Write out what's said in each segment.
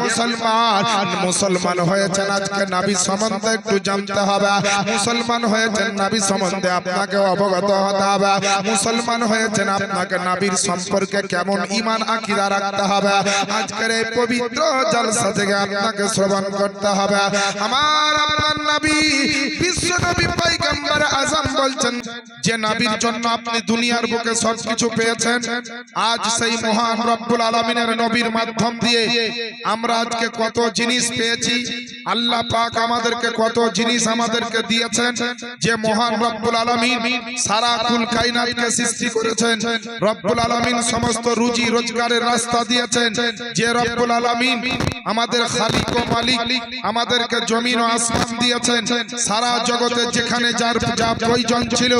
মুসলমান, মুসলমান হয়েছেন আজকে নবী সম্বন্ধে একটু জানতে হবে। মুসলমান হয়েছেন নবী সম্বন্ধে আপনাকে অবগত হতে হবে। মুসলমান হয়েছেন আপনাকে নবীর সম্পর্কে কেমন ঈমান আকীদা রাখতে হবে আজকের এই পবিত্র জলসা থেকে আপনাকে শ্রবণ করতে হবে। আমার আপনার নবী বিশ্ব নবী পয়গম্বর আযম বলছেন যে নবীর জন্য আপনি দুনিয়ার বুকে সবকিছু পেয়েছেন। আজ সেই মহান রব্বুল আলামিনের নবীর মাধ্যম দিয়ে আমরা আজকে কত জিনিস পেয়েছি। আল্লাহ পাক আমাদেরকে কত জিনিস আমাদেরকে দিয়েছেন। যে মহান রব্বুল আলামিন সারা কুল কায়নাতকে সৃষ্টি করেছেন, রব্বুল আলামিন সমস্ত রুজি রোজগারের রাস্তা দিয়েছেন। যে রব্বুল আলামিন আমাদের খালিক ও মালিক, আমাদেরকে জমিন ও আসমান দিয়েছেন। সারা জগতে যেখানে যার যা প্রয়োজন ছিল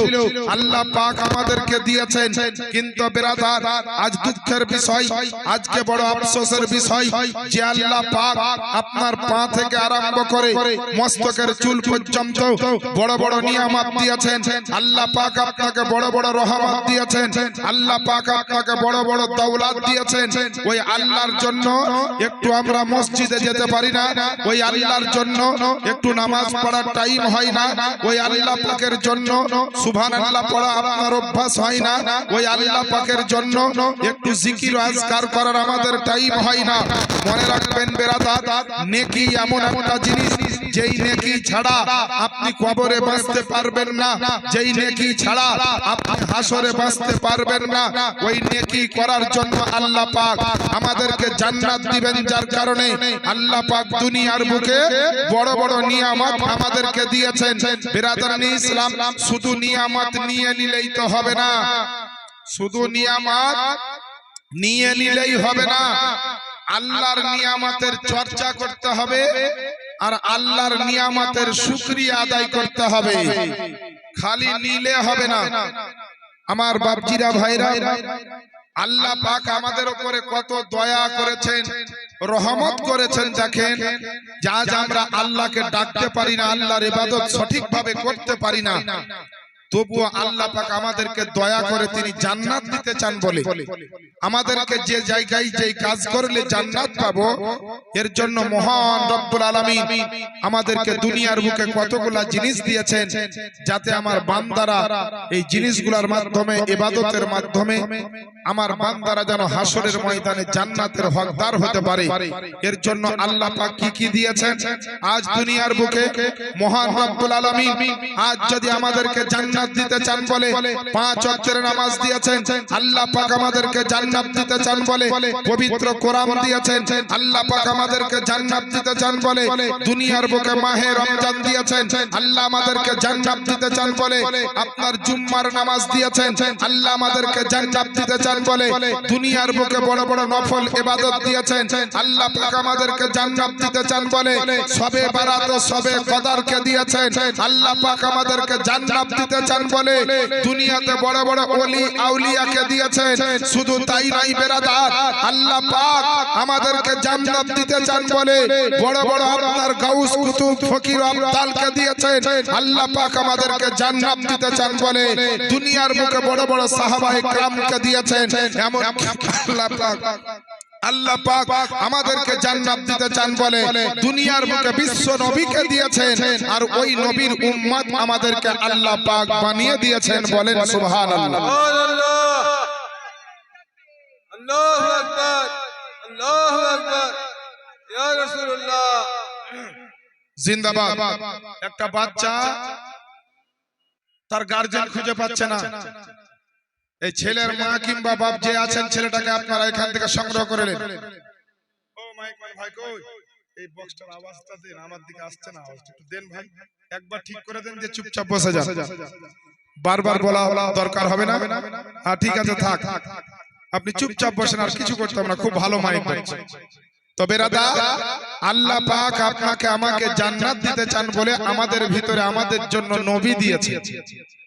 আল্লাহ পাক আমাদেরকে দিয়েছেন। কিন্তু বিরাদার, আজ দুঃখের বিষয়, আজকে বড় আফসোসের বিষয় যে আল্লাহ পাক আপনার পা থেকে আরম্ভ করে মস্তকের চুল পর্যন্ত বড় বড় নিয়ামত দিয়েছেন। আল্লাহ পাক আপনাকে বড় বড় রহমত দিয়েছেন। আল্লাহ পাক আপনাকে বড় বড় দৌলত দিয়েছেন। ওই আল্লাহর জন্য একটু আমরা মসজিদে যেতে পারি না, ওই আল্লাহর জন্য একটু নামাজ পড়ার টাইম হয় না, ওই আল্লাহ পাকের জন্য সুবহানাল্লাহ পড়া আপনার অভ্যাস হয় না, ওই আল্লাহ পাকের জন্য একটু জিকির ও আজকার করার আমাদের টাইম হয় না। মনে রাখবেন বিরাদার, নেকি এমন একটা জিনিস যেই নেকি ছাড়া আপনি কবরে বাঁচতে পারবেন না, যেই নেকি ছাড়া আপনি হাসরে বাঁচতে পারবেন না। ওই নেকি করার জন্য আল্লাহ পাক আমাদেরকে জান্নাত দিবেন, যার কারণে আল্লাহ পাক দুনিয়ার বুকে বড় বড় নিয়ামত আমাদেরকে দিয়েছেন। বিরাদরানি ইসলাম, শুধু নিয়ামত নিয়ে নিলেই তো হবে না, শুধু নিয়ামত নিয়ে নিলেই হবে না, আল্লাহর নিয়ামতের চর্চা করতে হবে আর আল্লাহর নিয়ামতের শুকরিয়া আদায় করতে হবে। খালি নিলে হবে না। আমার বাপজিরা ভাইরা, আল্লাহ পাক আমাদের উপরে কত দয়া করেছেন, রহমত করেছেন। দেখেন, যা যা আমরা আল্লাহকে ডাকতে পারি না, আল্লাহর ইবাদত সঠিকভাবে করতে পারি না, তবুও আল্লাহ পাক আমাদেরকে দয়া করে তিনি জান্নাত দিতে চান বলে আমাদেরকে যে জায়গায় যেই কাজ করলে জান্নাত পাবো, এর জন্য মহান রব্বুল আলামিন আমাদেরকে দুনিয়ার বুকে কতগুলা জিনিস দিয়েছেন, যাতে আমার বান্দারা এই জিনিসগুলোর মাধ্যমে, ইবাদতের মাধ্যমে আমার বান্দারা যেন হাসরের ময়দানে জান্নাতের হকদার হতে পারে। এর জন্য আল্লাহ পাক কি কি দিয়েছেন আজ দুনিয়ার বুকে। মহান রব্বুল আলামিন আজ যদি আমাদেরকে জান্নাত দিতে চান বলে 5 ওয়াক্তের নামাজ দিয়েছেন। আল্লাহ পাক আমাদেরকে জান্নাত দিতে চান বলে পবিত্র কোরআন দিয়েছেন। আল্লাহ পাক আমাদেরকে জান্নাত দিতে চান বলে দুনিয়ার বুকে মাহে রমজান দিয়েছেন। আল্লাহ আমাদেরকে জান্নাত দিতে চান বলে আপনার জুম্মার নামাজ দিয়েছেন। আল্লাহ আমাদেরকে জান্নাত দিতে চান বলে দুনিয়ার বুকে বড় বড় নফল ইবাদত দিয়েছেন। আল্লাহ পাক আমাদেরকে জান্নাত দিতে চান বলে সবে বারাত ও সবে কদরকে দিয়েছেন। আল্লাহ পাক আমাদেরকে জান্নাত দিতে চান বলে দুনিয়াতে বড় বড় ওলি আউলিয়াকে দিয়েছেন। শুধু তাই নাই বিরাদার, আল্লাহ পাক আমাদেরকে জান্নাত দিতে চান বলে বড় বড় আপনার গাউস কুতুব ফকির আবদালকে দিয়েছেন। আল্লাহ পাক আমাদেরকে জান্নাত দিতে চান বলে দুনিয়ার বুকে বড় বড় সাহাবায়ে কেরামকে দিয়েছেন। এমন আল্লাহ পাক আমাদেরকে জান্নাত দিতে চান বলে দুনিয়ার বুকে বিশ্ব নবীকে দিয়েছেন। আর ওই নবীর উম্মত আমাদেরকে আল্লাহ পাক বানিয়ে দিয়েছেন। বলেন সুবহানাল্লাহ। আল্লাহু আকবার, আল্লাহু আকবার, ইয়া রাসূলুল্লাহ জিন্দাবাদ। একটা বাচ্চা তার গার্জিয়ান খুঁজে পাচ্ছে না, এই ছেলের মা কিংবা বাপ যে আছেন, ছেলেটাকে আপনারা এখান থেকে সংগ্রহ করে নেন। ও মাইক ভাই, কই এই বক্সটার আওয়াজটা দেন, আমার দিকে আসছে না, আওয়াজটা একটু দেন ভাই, একবার ঠিক করে দেন যে চুপচাপ বসে যান। বারবার বলা দরকার হবে না। হ্যাঁ ঠিক আছে, থাক, আপনি চুপচাপ বসেন, আর কিছু করতে হবে না। খুব ভালো মাইক বাজছে। তবে রাদা, আল্লাহ পাক আপনাকে আমাকে জান্নাত দিতে চান বলে আমাদের ভিতরে আমাদের জন্য নবী দিয়েছে,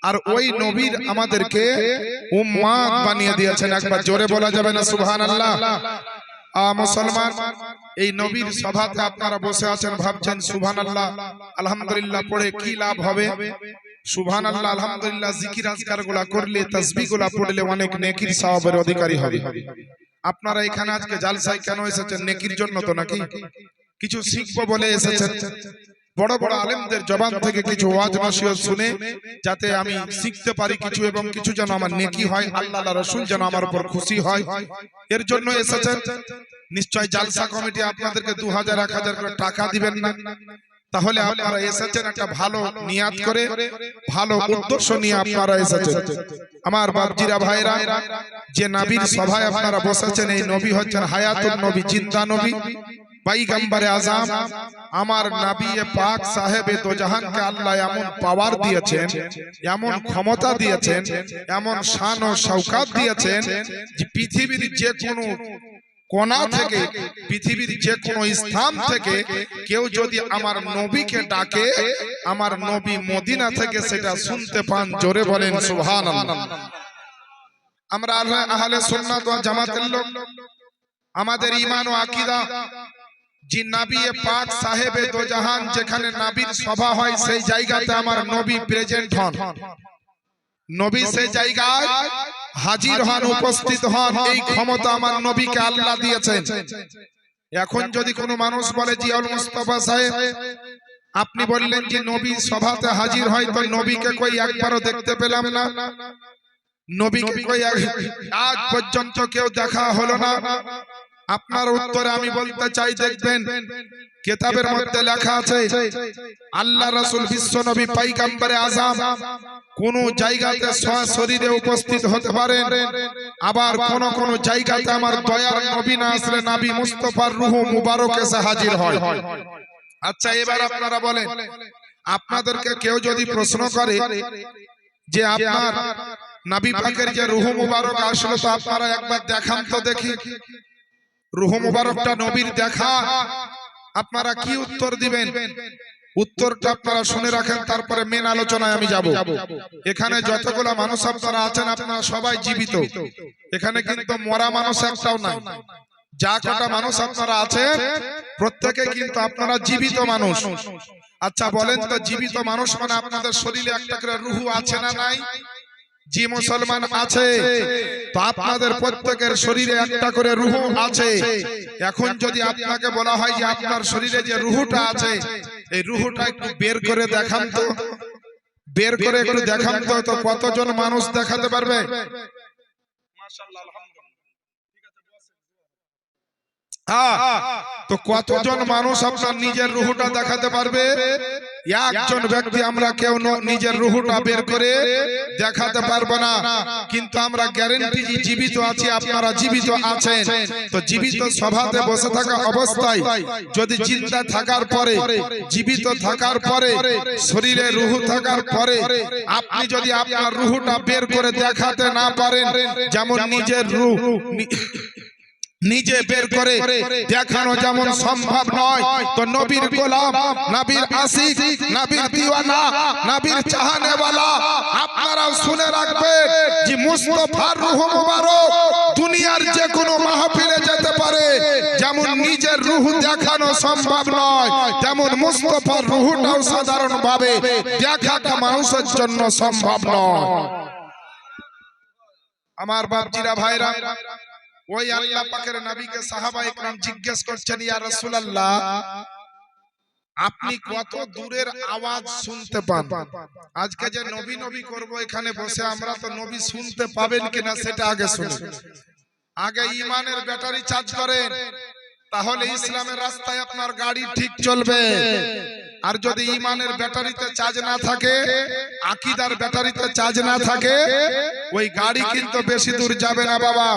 আর ওই নবীর আমাদেরকে উম্মত বানিয়ে দিয়েছেন। একবার জোরে বলা যাবে না সুবহানাল্লাহ? মুসলমান, এই নবীর সভাতে আপনারা বসে আছেন, ভাবছেন সুবহানাল্লাহ আলহামদুলিল্লাহ পড়ে কি লাভ হবে। সুবহানাল্লাহ আলহামদুলিল্লাহ জিকির আজকার গুলা করলে, তাসবিহ গুলা পড়লে অনেক নেকির সওয়াবের অধিকারী হবে। আপনারা এখানে আজকে জালসায় কেন এসেছেন? নেকির জন্য তো নাকি? কিছু শিখবো বলে এসেছেন? বড় বড় আলেমদের জবান থেকে কিছু ওয়াজ নসিহত শুনে যাতে আমি শিখতে পারি কিছু, এবং কিছু যেন আমার নেকি হয়, আল্লাহ রাসূল যেন আমার উপর খুশি হয়, এর জন্য এসেছেন। নিশ্চয় জালসা কমিটি আপনাদেরকে 2000 1000 করে টাকা দিবেন না। তাহলে আপনারা এসেছেন একটা ভালো নিয়াত করে, ভালো উদ্দেশ্য নিয়ে আপনারা এসেছেন। আমার বাপজিরা ভাইরা, যে নবীর সভায় আপনারা বসেছেন, এই নবী হচ্ছেন হায়াতুন নবী, জিন্দা নবী, পয়গম্বরে আযম। আমার নবী পাক সাহেবে দো জাহানকে আল্লাহ এমন পাওয়ার দিয়েছেন, এমন ক্ষমতা দিয়েছেন, এমন শান ও শওকত দিয়েছেন যে পৃথিবীর যে কোনো কোণা থেকে, পৃথিবীর যে কোনো স্থান থেকে কেউ যদি আমার নবীকে ডাকে, আমার নবী মদিনা থেকে সেটা শুনতে পান। জোরে বলেন সুবহানাল্লাহ। আমরা আহলে সুন্নাত ওয়াল জামাতের লোক, আমাদের ঈমান ও আকীদা, যে নবী পাক সাহেবে দো জাহান, যেখানে নবীর সভা হয় সেই জায়গাতে আমার নবী প্রেজেন্ট হন, নবী সেই জায়গায় হাজির হন, উপস্থিত হন। এই ক্ষমতা আমার নবীকে আল্লাহ দিয়েছেন। এখন যদি কোনো মানুষ বলে জিয়াউল মুস্তাফা সাহেব, আপনি বললেন যে নবী সভাতে হাজির হয়, তো নবীকে কই একবারও দেখতে পেলাম না, নবীকে কই আজ পর্যন্ত কেউ দেখা হলো না। আপনার উত্তরে আমি বলতে চাই, দেখবেন কিতাবের মধ্যে লেখা আছে আল্লাহ রাসূল বিশ্ব নবী পয়গম্বরে আযম কোন জায়গাতে সশরীরে উপস্থিত হতে পারেন, আবার কোন কোন জায়গাতে আমার দয়ার নবী না আসলে নবী মুস্তাফার রূহ মুবারক এসে হাজির হয়। আচ্ছা, এবার আপনারা বলেন, আপনাদেরকে কেউ যদি প্রশ্ন করে যে আপনার নবী পাকের যে রূহ মুবারক আসলো, তো আপনারা একবার দেখান তো দেখি, রূহ মুবারকটা নবীর দেখা, আপনারা কি উত্তর দিবেন? উত্তরটা আপনারা শুনে রাখেন, তারপরে মেন আলোচনায় আমি যাব। এখানে যতগুলো মানুষ আপনারা আছেন, আপনারা সবাই জীবিত, এখানে কিন্তু মরা মানুষ একটাও নাই। যা কটা মানুষ আপনারা আছেন প্রত্যেকে কিন্তু আপনারা জীবিত মানুষ। আচ্ছা বলেন তো, জীবিত মানুষ মানে আপনাদের শরীরে একটা করে রূহ আছে না নাই? জি মুসলমান আছে, তো আপনাদের প্রত্যেকের শরীরে একটা করে রূহ আছে। এখন যদি আপনাকে বলা হয় যে আপনার শরীরে যে রূহটা আছে, এই রূহটা একটু বের করে দেখান তো, বের করে একটু দেখান তো, তো কতজন মানুষ দেখাতে পারবে? মাশাআল্লাহ, আলহামদুলিল্লাহ, ঠিক আছে, বসেন। তো কতজন মানুষ আপনার নিজের রূহটা দেখাতে পারবে? একজন ব্যক্তি আমরা কেউ নিজের রূহটা বের করে দেখাতে পারবো না, কিন্তু আমরা গ্যারান্টি জীবিত আছি, আপনারা জীবিত আছেন। তো জীবিত সভাতে বসে থাকা অবস্থায় যদি জিন্দা থাকার পরে, জীবিত থাকার পরে, শরীরে রূহ থাকার পরে আপনি যদি আপনার রূহটা বের করে দেখাতে না পারেন, যেমন নিজের রূহ নিজে বের করে দেখানো যেমন সম্ভব নয়, তো নবীর গোলাম, নবীর আশিক, নবীর দিওয়ানা, নবীর চাহনেওয়ালা আপনারাও শুনে রাখবেন যে মুস্তাফার রূহ মুবারক দুনিয়ার যে কোনো মাহফিলে যেতে পারে, যেমন নিজের রূহ দেখানো সম্ভব নয়, তেমন মুস্তাফার রূহটাও সাধারণভাবে দেখাটা মানুষের জন্য সম্ভব নয়। আমার বাপজিরা ভাইরা, ওই আল্লাহ পাকের নবীকে সাহাবায়ে কেরাম জিজ্ঞেস করছেন, ইয়া রাসূলুল্লাহ, আপনি কত দূরের আওয়াজ শুনতে পান? আজকে যে নবী নবী করব এখানে বসে, আমরা তো নবী শুনতে পাবেন কিনা সেটা আগে শুনুন। আগে ঈমানের ব্যাটারি চার্জ করেন, তাহলে ইসলামের রাস্তায় আপনার গাড়ি ঠিক চলবে। আর যদি ঈমানের ব্যাটারিতে চার্জ না থাকে, আকীদার ব্যাটারিতে চার্জ না থাকে, ওই গাড়ি কিন্তু বেশি দূর যাবে না বাবা।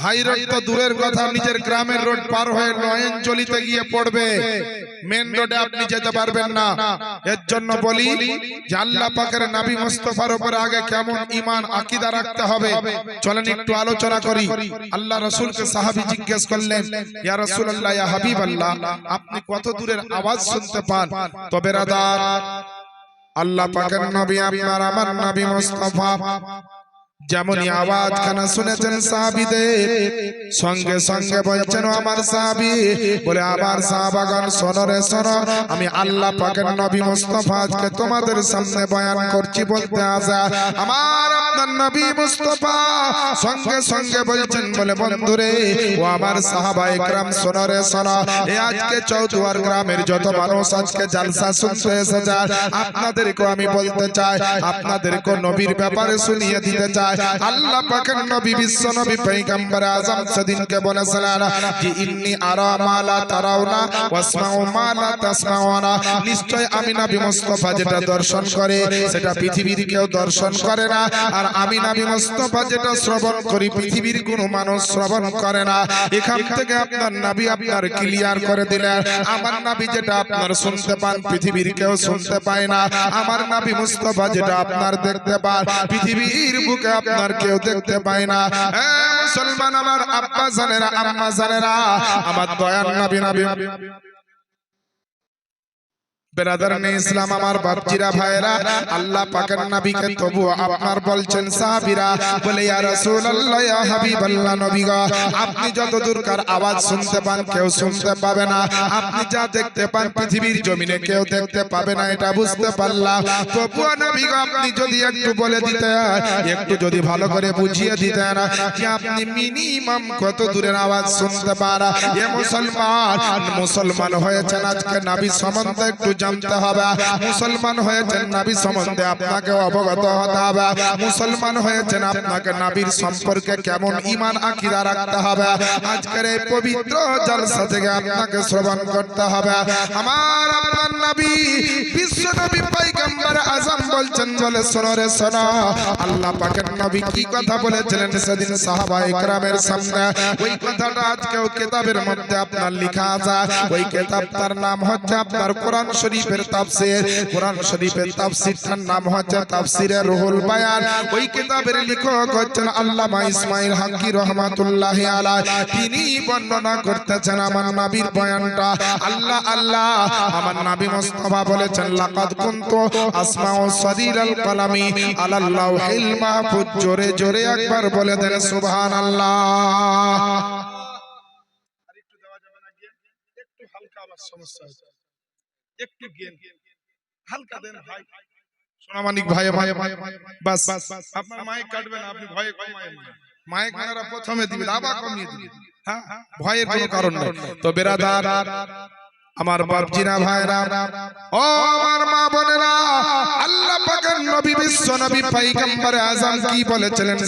হাই রোড তো দূরের কথা, নিজের গ্রামের রোড পার হয়ে নয়নজলিতে গিয়ে পড়বে, মেন রোডে আপনি যেতে পারবেন না। এর জন্য বলি যে আল্লাহ পাকের নবী মুস্তাফার উপর আগে কেমন ঈমান আকীদা রাখতে হবে, চলেন একটু আলোচনা করি। আল্লাহ রাসূলকে সাহাবী জিজ্ঞেস করলেন, ইয়া রাসূলুল্লাহ, ইয়া হাবিবাল্লাহ, আপনি কত দূরের আওয়াজ শুনতে পান? তো বেরাদার, আল্লাহ পাকের নবী আপনার আমার নবী মুস্তাফা যেমনই আওয়াজ খানা শুনেছেন সাহাবীদের সঙ্গে সঙ্গে বলছেন ও আমার সাহাবী, বলে আমার সাহাবাগণ শোনো রে শোনো, আমি আল্লাহ পাকের নবী মুস্তাফা আজকে তোমাদের সামনে বয়ান করছি বলতে আসা আমার আপনার নবী মুস্তাফা সঙ্গে সঙ্গে বলছেন, বলে বন্ধুরে ও আমার সাহাবা একরাম শোনো রে শোনো, এই আজকে চৌদুয়ার গ্রামের যত মানুষ আজকে জালসা শুনতে এসেছে আপনাদেরকে আমি বলতে চাই, আপনাদেরকে নবীর ব্যাপারে শুনিয়ে দিতে চাই। আল্লাহ পাকের নবী বিশ্ব নবী পয়গম্বর আযম সেদিনকে বলেছিলেন যে ইন্নী আরা মা লা তারাউনা ওয়াসমাউ মা লা তাসমাউনা, নিশ্চয় আমি নবী মুস্তাফা যেটা দর্শন করে সেটা পৃথিবীর কেউ দর্শন করে না, আর আমি নবী মুস্তাফা যেটা শ্রবণ করি পৃথিবীর কোনো মানুষ শ্রবণ করে না। এখান থেকে আপনার নবী আপনার ক্লিয়ার করে দিলেন, আমার নবী যেটা আপনার শুনতে পান পৃথিবীর কেউ শুনতে পায় না, আমার নবী মুস্তাফা যেটা আপনার দেখতে পান পৃথিবীর বুকে আপনার কেউ দেখতে পায় না। মুসলমান আমার আব্বা জানেরা আম্মা জানেরা, আমার দয়ার নবী নবী বেরাদার নে ইসলাম আমার বাপজিরা ভাইরা, আল্লাহ পাকের নবীকে তবু আপনার বলছেন সাহাবীরা, বলে ইয়া রাসূলুল্লাহ ইয়া হাবিবাল্লাহ নবী গো, আপনি যতদূরকার আওয়াজ শুনতে পান কেউ শুনতে পাবে না, আপনি যা দেখতে পান পৃথিবীর জমিনে কেউ দেখতে পাবে না, এটা বুঝতে পারলাম। তবু নবী গো আপনি যদি একটু বলে দিতেন, একটু যদি ভালো করে বুঝিয়ে দিতেন যে আপনি মিনিমাম কত দূরের আওয়াজ শুনতে পান। এ মুসলমান হয়েছেন আজকে নবী সম্বন্ধে একটু জানতে হবে, মুসলমান হয়েছেন নবী সম্বন্ধে আপনাকে অবগত হতে হবে, মুসলমান হয়েছেন আপনাকে নবীর সম্পর্কে কেমন ঈমান আকীদা রাখতে হবে, আজকের এই পবিত্র জলসা থেকে আপনাকে শ্রবণ করতে হবে। আমার আপনার নবী বিশ্ব নবী পয়গম্বর আযম বলছেন, বলে শোনো রে শোনো, আল্লাহ পাকের নবী কি কথা বলেছিলেন সেদিন সাহাবায়ে কেরামের সামনে, ওই কথাটা আজকেও কিতাবের মধ্যে আপনার লেখা আছে। ওই কিতাবটার নাম হচ্ছে আপনার কোরআন শরীফের তাফসীর, কোরআন শরীফের তাফসীরটার নাম হচ্ছে তাফসীরে রুহুল বায়ান। ওই কিতাবের লেখক হচ্ছেন আল্লামা ইসমাঈল হাক্কি রাহমাতুল্লাহি আলাইহি, তিনি বর্ণনা করতেছেন আমার নবীর বয়ানটা। আল্লাহ আল্লাহ আমার নবী মুস্তাফা বলেছেন, লাকাদ কুনতু আসমাউ সাদিরাল কালামি আলাল লাওহিল মাহফুজ, জোরে জোরে একবার বলে দেন সুবহানাল্লাহ। আরেকটু দেওয়া যাবে না, একটু হালকা আবার সমস্যা আছে, একটু গেন হালকা দেন ভাই সোনামানিক ভাই ভাই বাস আপনার মাইক কাটবেন, আপনি ভয়ে কমায়েন না, মাইক মারা প্রথমে দিবেন আবার কমিয়ে দিবেন, হ্যাঁ ভয়ের কোনো কারণ নেই। তো বেরাদার আমার বাপজিরা ভাইরা ও আমার মা বোনেরা, আল্লাহ পাকের নবী বিশ্ব নবী পয়গম্বর আযম কি বলেছিলেন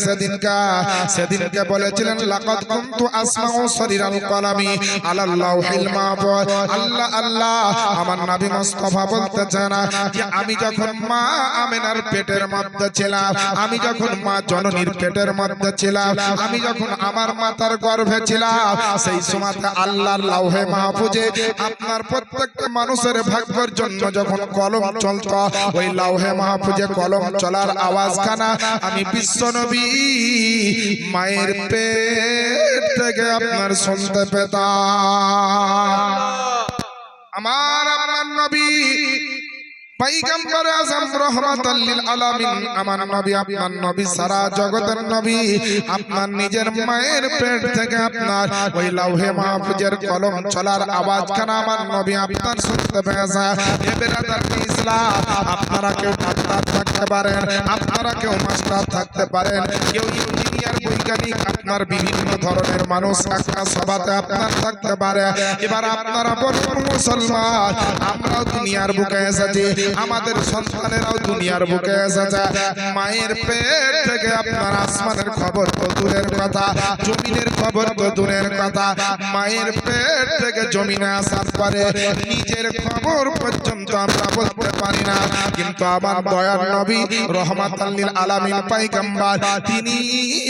সেদিনকে বলেছিলেন, লাকাদ কুনতু আসমাউ সারিরাল কালামি আলাল লাওহিল মাহফুজ। আল্লাহ আল্লাহ আমার নবী মুস্তাফা বলতেছেন যে আমি যখন মা আমিনার পেটের মধ্যে ছিলাম, আমি যখন মা জননীর পেটের মধ্যে ছিলাম, আমি যখন আমার মাতার গর্ভে ছিলাম, সেই সময়তে আল্লাহর লাওহে মাহফুজে আপনার প্রত্যেকটা মানুষের ভাগ্যের জন্য যখন কলম চলতো, ওই লাওহে মাহফুজে কলম চলার আওয়াজ খানা আমি বিশ্ব নবী মায়ের পেট থেকে আপনার শুনতে পেতাম। আমার আপনার নবী পয়গম্বর আযম রাহমাতাল লিল আলামিন, আমার নবী আপনার নবী সারা জগতের নবী, আপনার নিজের মায়ের পেট থেকে আপনার ওই লাওহে মাহফুজের কলম চলার আওয়াজ খানা আমার নবী আপনার শুনতে পেয়েছে। এ বেরাদার ইসলাম, আপনারা কেউ ডাক্তার থাকতে পারেন, আপনারা কেউ মাস্টার থাকতে পারেন, কেউ ইঞ্জিনিয়ার বৈজ্ঞানিক, আপনার বিভিন্ন ধরনের মানুষ একটা সভাতে আপনার থাকতে পারে। এবার আপনারা বলুন মুসলমান, আমরাও দুনিয়ার বুকে এসেছি, আমাদের সন্তানেরাও দুনিয়ার বুকে এসেছে, মায়ের পেট থেকে আপনার আসমানের খবর তো দূরের কথা, জমিনের খবর তো দূরের কথা, মায়ের পেট থেকে জমিনে আসার পরে নিজের খবর পর্যন্ত আমরা বলতে পারি না। কিন্তু আমার দয়ার নবী রহমাতুল লিল আলামিন পয়গম্বর তিনি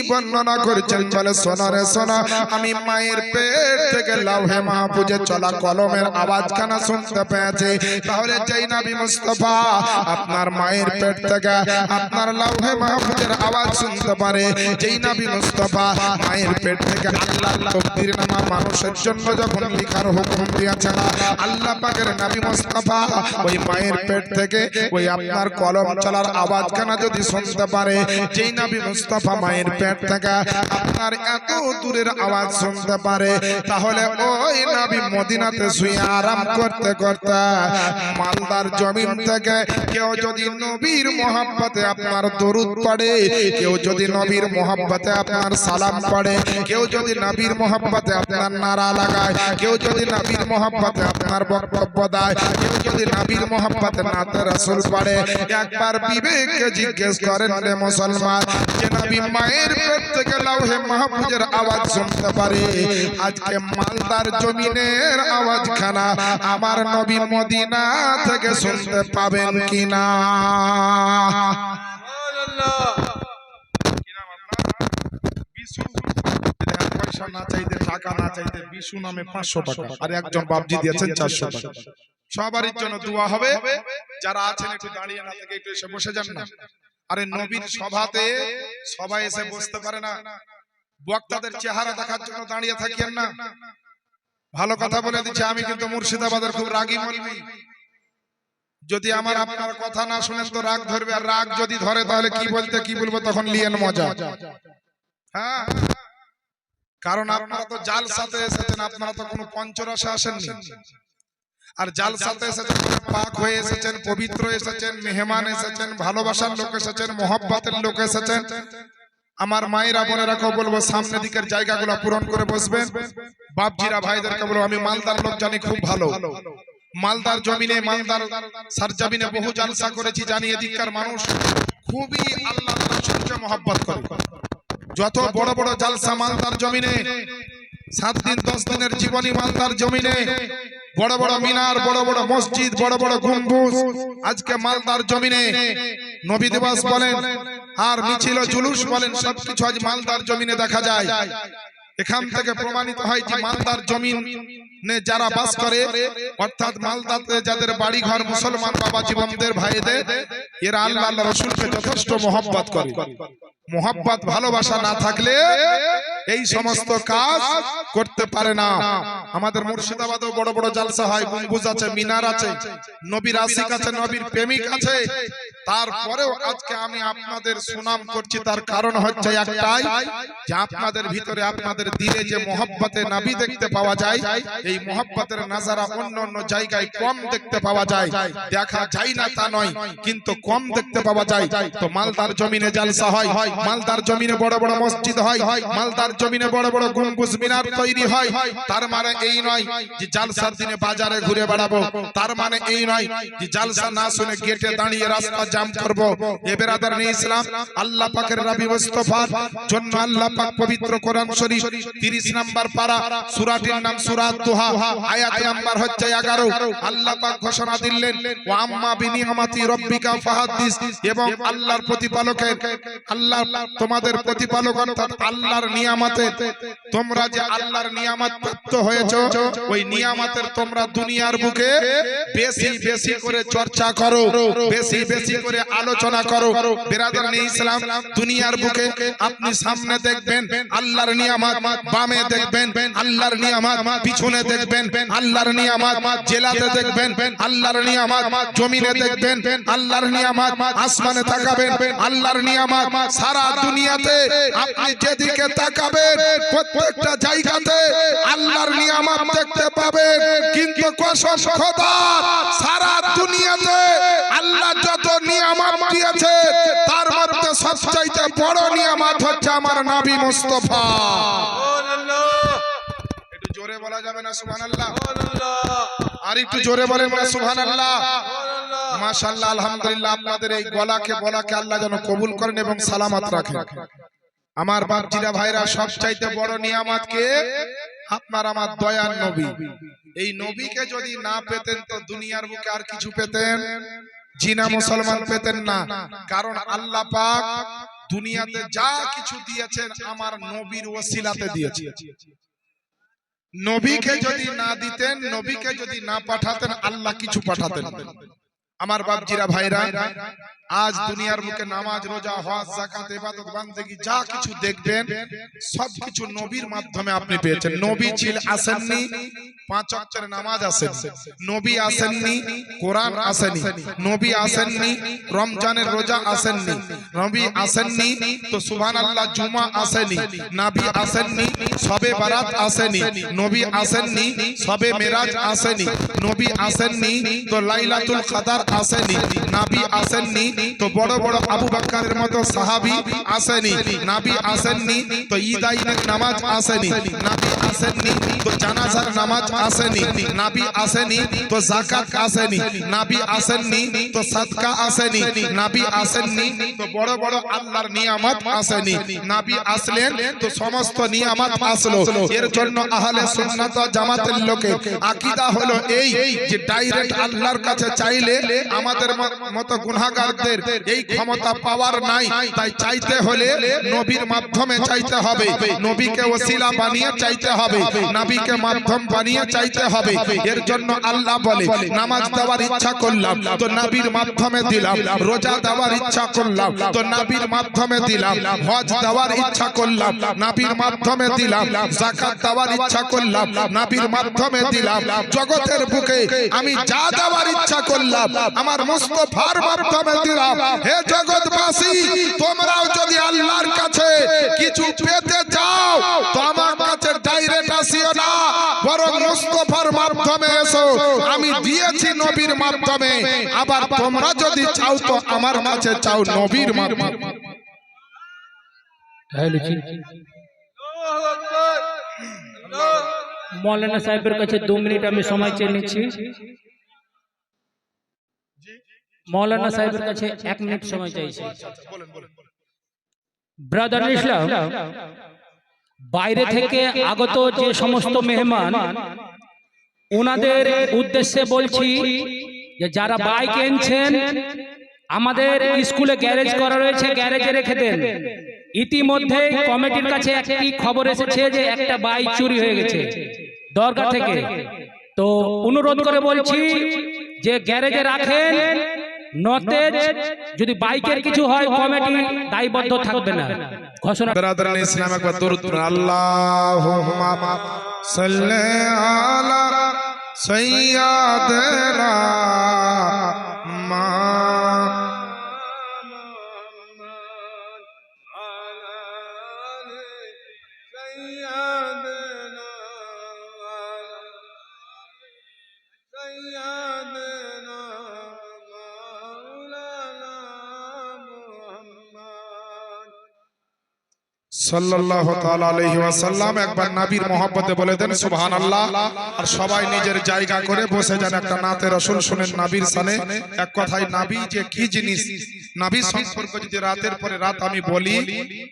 বর্ণনা বর্ণনা করেছেন বলে শোনো রে শোনো আমি মায়ের পেট থেকে লাউহে মাহফুজে চলা কলমের আওয়াজখানা শুনতে পেয়েছি তাহলে যেই নবী মুস্তাফা আপনার মায়ের পেট থেকে আপনার লাউহে মাহফুজের আওয়াজ শুনতে পারে যেই নবী মুস্তাফা মায়ের পেট থেকে আল্লাহর তকদিরনামা মানুষের জন্য যখন লেখার হুকুম দিয়েছেন আল্লাহ পাকের নবী মুস্তাফা ওই মায়ের পেট থেকে ওই আপনার কলম চলার আওয়াজখানা যদি শুনতে পারে যেই নবী মুস্তাফা মায়ের পেট থেকে আপনার এত দূরের আওয়াজ শুনতে পারে তাহলে ওই নবী মদিনাতে শুয়ে আরাম করতে করতে মালদার জমিন থেকে কেউ যদি নবীর মোহাব্বতে আপনার দরুদ পড়ে কেউ যদি নবীর মোহাব্বতে আপনার সালাম পড়ে কেউ যদি নবীর মোহাব্বতে আপনার নারা লাগায় কেউ যদি নবীর মোহাব্বতে আপনার বক্তব্য দেয় কেউ যদি নবীর মোহাব্বতে নাতে রাসূল পড়ে একবার বিবেককে জিজ্ঞেস করেন রে মুসলমান যে নবী মায়ের পেট থেকে লাউহে মাহফুজের আওয়াজ শুনতে পারে আজকে মালদার জমিনের আওয়াজখানা আমার নবী মদিনা থেকে শুনতে পাবেন কিনা পয়সা না চাইতে টাকা না চাইতে বিশু নামে 500 টাকা আর একজন বাপজি দিয়েছেন 400 টাকা সবারই জন্য দোয়া হবে যারা আছেন একটু দাঁড়িয়ে না থেকে একটু এসে বসে যান না আরে নবীর সভাতে সবাই এসে বসতে পারে না বক্তাদের চেহারা দেখার জন্য দাঁড়িয়ে থাকেন না ভালো কথা বলে দিচ্ছি আমি কিন্তু মুর্শিদাবাদের খুব রাগী মলবি যদি আমার আপনার কথা না শুনেন তো রাগ ধরবে আর রাগ যদি ধরে তাহলে কি বলতে কি বলবো তখন লিয়েন মজা হ্যাঁ কারণ আপনারা তো জালসাতে এসেছেন আপনারা তো কোনো পঞ্চরসে আসেননি আর জালসাতে এসেছেন পাক হয়ে এসেছেন পবিত্র এসেছেন মেহমান এসেছেন ভালোবাসার লোক এসেছেন মোহাব্বতের লোক এসেছেন আমার মায়েরা বোনেরাকে বলবো সামনে দিকের জায়গাগুলো পূরণ করে বসবেন বাপজিরা ভাইদেরকে বলবো আমি মালদার লোক জানি খুব ভালো মালদার জমিনে মালদার সরজমিনে বহু জালসা করেছি জানি এদিককার মানুষ খুবই আল্লাহর রাসূলকে মোহাব্বত করে যত বড় বড় জালসা মালদার জমিনে 7 দিন 10 দিনের জীবনী মালদার জমিনে বড় বড় মিনার বড় বড় মসজিদ বড় বড় গম্বুজ আজকে মালদার জমিনে নবী দিবস বলেন আর মিছিল জুলুস বলেন সবকিছু আজ মালদার জমিনে দেখা যায় এখান থেকে প্রমাণিত হয় যে মালদার জমিনে যারা বাস করে অর্থাৎ মালদাতে যাদের বাড়ি ঘর মুসলমান বাবা জীবনদের ভাইদের এরা আল্লাহর রাসূলকে যথেষ্ট মোহাব্বত করে মোহাব্বত ভালোবাসা না থাকলে এই সমস্ত কাজ করতে পারে না আমাদের মুর্শিদাবাদেও বড় বড় জালসা হয় গম্বুজ আছে মিনার আছে নবীর আশিক আছে নবীর প্রেমিক আছে তারপরেও আজকে আমি আপনাদের সুনাম করছি তার কারণ হচ্ছে একটাই যে আপনাদের ভিতরে আপনাদের দিলে যে মোহাব্বতে নবী দেখতে পাওয়া যায় এই মোহাব্বতের নজারা অন্য অন্য জায়গায় কম দেখতে পাওয়া যায় দেখা যায় না তা নয় কিন্তু কম দেখতে পাওয়া যায় তো মালদার জমিনে জালসা হয় মালদার জমিনে বড় বড় মসজিদ হয় মালদার জমিনে বড় বড় গম্বুজ মিনার তৈরি হয় তার মানে এই নয় যে জালসার দিনে বাজারে ঘুরে বেড়াবো তার মানে এই নয় যে জালসা না শুনে গেটে দাঁড়িয়ে রাস্তা জাম করব এ বেরাদার নে ইসলাম আল্লাহ পাকের নবী মুস্তাফার জন্য আল্লাহ পাক পবিত্র কোরআন শরীফ 30 নম্বর পারা সূরাটির নাম সূরা দুহা আয়াত নাম্বার হচ্ছে 11 আল্লাহ পাক ঘোষণা দিলেন ওয়া আম্মা বিনিয়ামাতি রাব্বিকা ফাহাদিস এবং আল্লাহর প্রতিপালকের আল্লাহ তোমাদের প্রতিপালক অর্থাৎ আল্লাহর নিয়ামতে তোমরা যে আল্লাহর নিয়ামত প্রাপ্ত হয়েছো ওই নিয়ামতের তোমরা দুনিয়ার বুকে বেশি বেশি করে চর্চা করো বেশি বেশি করে আলোচনা করো বিরাদর নে ইসলাম দুনিয়ার বুকে আপনি সামনে দেখবেন আল্লাহর নিয়ামত বামে দেখবেন আল্লাহর নিয়ামত পিছনে দেখবেন আল্লাহর নিয়ামত জেলাতে দেখবেন আল্লাহর নিয়ামত জমিনে দেখবেন আল্লাহর নিয়ামত আসমানে তাকাবেন আল্লাহর নিয়ামত সারা দুনিয়াতে আপনি যেদিকে তাকাবেন প্রত্যেকটা জায়গাতে আল্লাহর নিয়ামত দেখতে পাবেন কিন্তু কসম খোদার সারা দুনিয়াতে আল্লাহ যত নিয়ামত দিয়েছে তার মধ্যে সবচেয়ে বড় নিয়ামত হচ্ছে আমার নবী মুস্তাফা সুবহানাল্লাহ একটু জোরে বলা যাবে না সুবহানাল্লাহ আর একটু জোরে বলেন না সুবহানাল্লাহ মাশাআল্লাহ আলহামদুলিল্লাহ আপনাদের এই গলাকে বলাকে আল্লাহ যেন কবুল করেন এবং সালামত রাখেন আমার বাপজিরা ভাইরা সবচাইতে বড় নিয়ামত কে আপনার আমার দয়ার নবী এই নবীকে যদি না পেতেন তো দুনিয়ার বুকে আর কিছু পেতেন জিনা মুসলমান পেতেন না কারণ আল্লাহ পাক দুনিয়াতে যা কিছু দিয়েছেন আমার নবীর ওসিলাতে দিয়েছেন। নবীকে যদি না দিতেন, নবীকে যদি না পাঠাতেন, আল্লাহ কিছু পাঠাতেন না। আমার বাপজিরা ভাইরা, আজ দুনিয়ার বুকে নামাজ, রোজা, হজ, যাকাত, ইবাদত, বান্দেগী যা কিছু দেখবেন সবকিছু নবীর মাধ্যমে আপনি পেয়েছেন। নবী আসেননি, 5 ওয়াক্তের নামাজ আসেন, নবী আসেননি, কোরআন আসেনি, নবী আসেননি, রমজানের রোজা আসেননি, নবী আসেননি তো সুবহানাল্লাহ জুমা আসেনি, নবী আসেননি শবে বারাত আসেনি, নবী আসেননি শবে মেরাজ আসেনি, নবী আসেননি তো লাইলাতুল কদর আসেনি, নবী আসেননি তো বড় বড় আবু বকরের মতো সাহাবী আসেনি, নবী আসেননি তো ঈদের নামাজ আসেনি, নবী আসেননি তো জানাজার নামাজ আসেনি, নবী আসেনি তো যাকাত আসেনি, নবী আসেননি তো সাদকা আসেনি, নবী আসেননি তো বড় বড় আল্লাহর নিয়ামত আসেনি, নবী আসলেন তো সমস্ত নিয়ামত আসলো। এর জন্য আহলে সুন্নাত ওয়াল জামাতের লোকের আকীদা হলো এই যে ডাইরেক্ট আল্লাহর কাছে চাইলে আমাদের মতো গুনাহগারদের এই ক্ষমতা পাওয়ার নাই, তাই চাইতে হলে নবীর মাধ্যমে চাইতে হবে, নবীকে ওসিলা বানিয়ে চাইতে হবে, নবীকে মাধ্যম বানিয়ে চাইতে হবে। এর জন্য আল্লাহ বলে নামাজ দেওয়ার ইচ্ছা করলাম তো নবীর মাধ্যমে দিলাম, রোজা দেওয়ার ইচ্ছা করলাম তো নবীর মাধ্যমে দিলাম, হজ দেওয়ার ইচ্ছা করলাম নবীর মাধ্যমে দিলাম, যাকাত দেওয়ার ইচ্ছা করলাম নবীর মাধ্যমে দিলাম। জগতের বুকে আমি যা দেওয়ার ইচ্ছা করলাম আমার মুস্তাফার মাধ্যমে দিলাম। হে জগৎবাসী, তোমরাও যদি আল্লাহর কাছে কিছু পেতে চাও তো আমার কাছে ডাইরেক্ট আসিও না, বরং মুস্তাফার মাধ্যমে এসো। আমি দিয়েছি নবীর মাধ্যমে, আবার তোমরা যদি চাও তো আমার কাছে চাও নবীর মাধ্যমে। আল্লাহু আকবার। আল্লাহ মৌলানা সাহেবের কাছে 2 মিনিট আমি সময় চেয়ে নিচ্ছি। মৌলানা সাহেবের কাছে 1 মিনিট সময় চাইছি। ব্রাদার ইসলাম, বাইরে থেকে আগত যে সমস্ত মেহমান ওনাদের উদ্দেশ্যে বলছি যে যারা বাইক এনেছেন, আমাদের স্কুলে গ্যারেজ করা রয়েছে, গ্যারেজে রেখে দেন। ইতিমধ্যে কমিটির কাছে একটি খবর এসেছে যে একটা বাইক চুরি হয়ে গেছে দরগা থেকে। তো অনুরোধ করে বলছি যে গ্যারেজে রাখেন, নতেজ যদি বাইকের কিছু হয় কমিটি দায়বদ্ধ থাকবে না। ঘোষণা। ব্রাদারান ইসলাম, একবার দরুদ পড়ুন। আল্লাহুম্মা সাল্লি আলা সাইয়্যিদিনা সাল্লাল্লাহু তাআলা আলাইহি ওয়াসাল্লাম। একবার নবীর মহব্বতে বলে দেন সুবহানাল্লাহ। আর সবাই নিজের জায়গা করে বসে যান, একটা নাতে রাসূল শুনেন নবীর শানে। এক কথায় নবী যে কি জিনিস, নবী সম্পর্কে যদি রাতের পরে রাত আমি বলি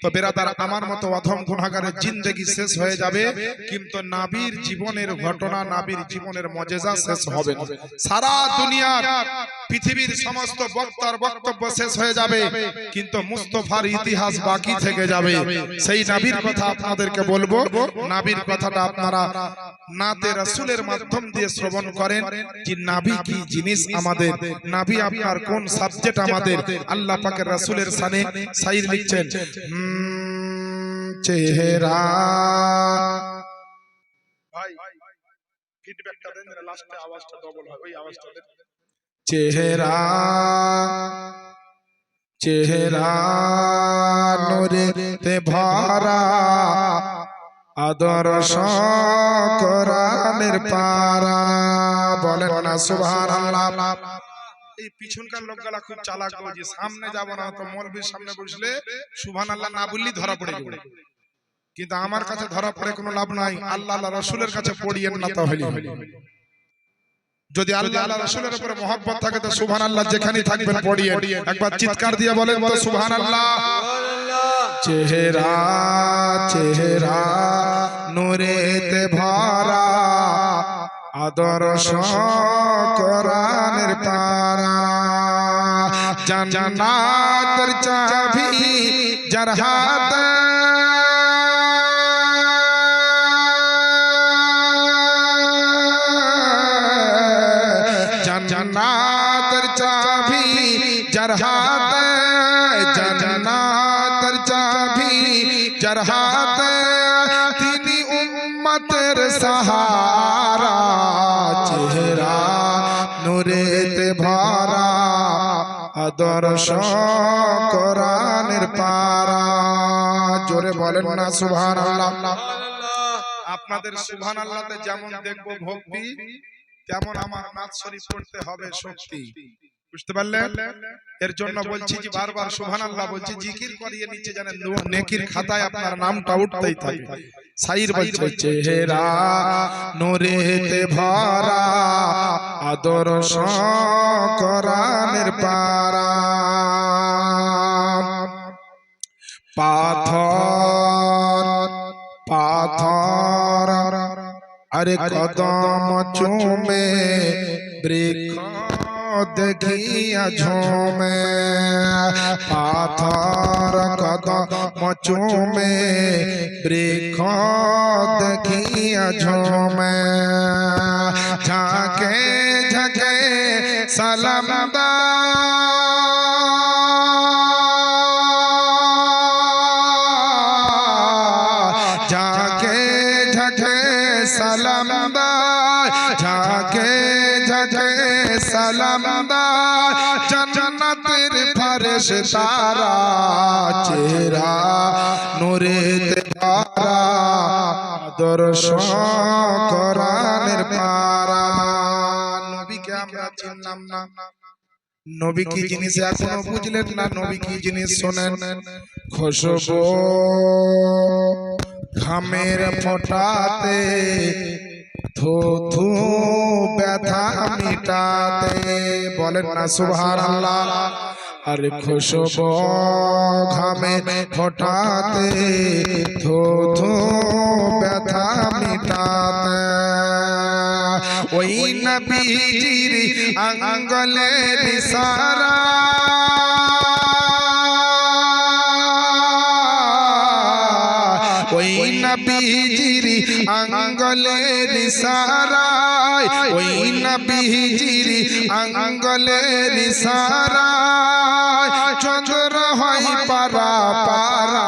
তো বেরাদার আমার মতো অধম গুনাহগারের জিন্দেগি শেষ হয়ে যাবে, কিন্তু নবীর জীবনের ঘটনা, নবীর জীবনের মুজিজা শেষ হবে না। সারা দুনিয়ার পৃথিবীর সমস্ত বক্তার বক্তব্য শেষ হয়ে যাবে, কিন্তু মুস্তাফার ইতিহাস বাকি থেকে যাবে। সেই নবীর কথা আপনাদেরকে বলবো। নবীর কথাটা আপনারা নাতে রাসূলের মাধ্যম দিয়ে শ্রবণ করেন যে নবী কি জিনিস, আমাদের নবী আপনার কোন সাবজেক্ট। আমাদের আল্লাহ পাকের রাসূলের শানে শায়র লিখছেন, চেহারা ভাই ফিডব্যাকটা দেন, লাস্টে আওয়াজটা ডবল হয়, ওই আওয়াজটা দেন। চেহারা চেহারা নূরে ভরা, আদর্শ কোরআনের পারা। বলেন না সুবহানাল্লাহ। এই পিছনকার লোকগুলা খুব চালাক, যে সামনে যাব না তো মৌলবীর সামনে বসলে সুবহানাল্লাহ না বললি ধরা পড়ে যাবে, কিন্তু আমার কাছে ধরা পড়ে কোনো লাভ নাই। আল্লাহ আল্লাহ রাসূলের কাছে পড়িয়েন না তাহলে। যদি আল্লাহ আল্লাহ রাসূলের উপরে মহব্বত থাকে তো সুবহানাল্লাহ যেখানেই থাকবেন পড়িয়ে একবার চিৎকার দিয়ে বলেন তো সুবহানাল্লাহ। চেহারা চেহারা নূরেতে ভরা, আদর্শ কোরআনের পারা। জান্নাতের চাবি যার হাতে জান্নাতের চাবি যার হাতে জান্নাতের চাবি যার হাতে তিনি উম্মতের সাহারা চেহারা নূরেতে ভরা আদর্শ কোরআনের পারা জোরে বলেন না সুবহানাল্লাহ। আপনাদের সুবহানাল্লাহতে যেমন দেখবো ভক্তি তেমন আমার নাচ শরীফ পড়তে হবে শক্তি, বুঝতে পারলেন? এর জন্য বলছি যে বারবার সুবহানাল্লাহ বলছি, জিকির করিয়ে নিচ্ছে জানেন নেকির খাতায় আপনার নামটা উঠতেই থাকবে। সাইর বলছে চেহারা নূরেতে ভরা আদর্শ কোরআনের পারা পাথর পাথর আরে কদম চুমে বৃক্ষ দেখিয়া ঝুমে পাথর কদম চুমে বৃক্ষ দেখিয়া ঝুমে ঝাঁকে ঝাঁকে সালাম দা ঝাঁকে ঝাঁকে সালাম দা ঝাঁকে ঝাঁকে সালাম দা জান্নাতের ফেরেশতারা চেহারা নূরেতে ভরা আদর্শ কোরআনের পারা। নবীকে আমরা চিনলাম না, নবী কি জিনিস এখনো বুঝলেন না? নবী কি জিনিস শোনেন। খুশবু ঘামের ফোঁটাতে থু থু ব্যথা মিটাতে বলেন না সুবহানাল্লাহ। আরে খুশবু ঘামের ফোঁটাতে থু থু ব্যথা মিটাতে ওই নবীজির আঙ্গুলের ইশারা ওই নবীজির আঙ্গুলের ইশারায় ওই নবীজির আঙ্গুলের ইশারায় চন্দ্র হয় পারা পারা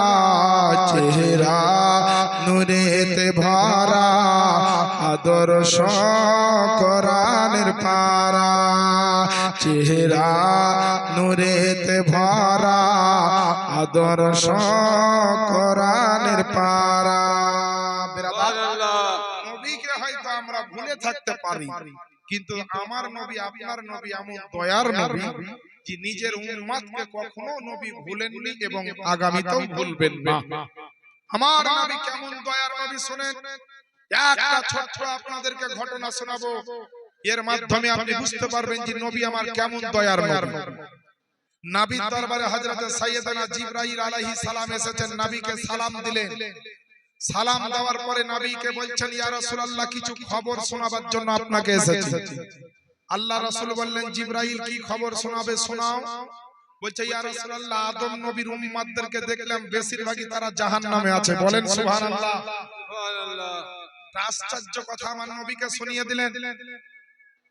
চেহারা নূরেতে ভরা আদর্শ কোরআনের পারা চেহারা নূরেতে ভরা আদর্শ কোরআনের পারা। নবীকে হয়তো আমরা ভুলে থাকতে পারি, কিন্তু আমার নবী আপনার নবী এমন দয়ার নবী যে নিজের উম্মতকে কখনো নবী ভুলেননি এবং আগামীতেও ভুলবেন না। আমার নবী কেমন দয়ার নবী শুনেন। একটা ছোট্ট আপনাদেরকে ঘটনা শোনাবো, এর মাধ্যমে আপনি বুঝতে পারবেন যে নবী আমার কেমন দয়ার নবী। নবীর দরবারে হযরত সাইয়েদনা জিবরাইল আলাইহিস সালাম এসেছেন, নবীকে সালাম দিলেন। সালাম দেওয়ার পরে নবীকে বলছেন, ইয়া রাসূলুল্লাহ কিছু খবর শোনাবার জন্য আপনাকে এসেছি। আল্লাহ রাসূল বললেন, জিবরাইল কি খবর শোনাবে শোনাও। বলছে, ইয়া রাসূলুল্লাহ আদম নবীর উম্মতদেরকে দেখলাম বেশিরভাগই তারা জাহান্নামে আছে। বলেন সুবহানাল্লাহ। সুবহানাল্লাহ। আশ্চর্য কথা আমার নবীকে শুনিয়ে দিলেন।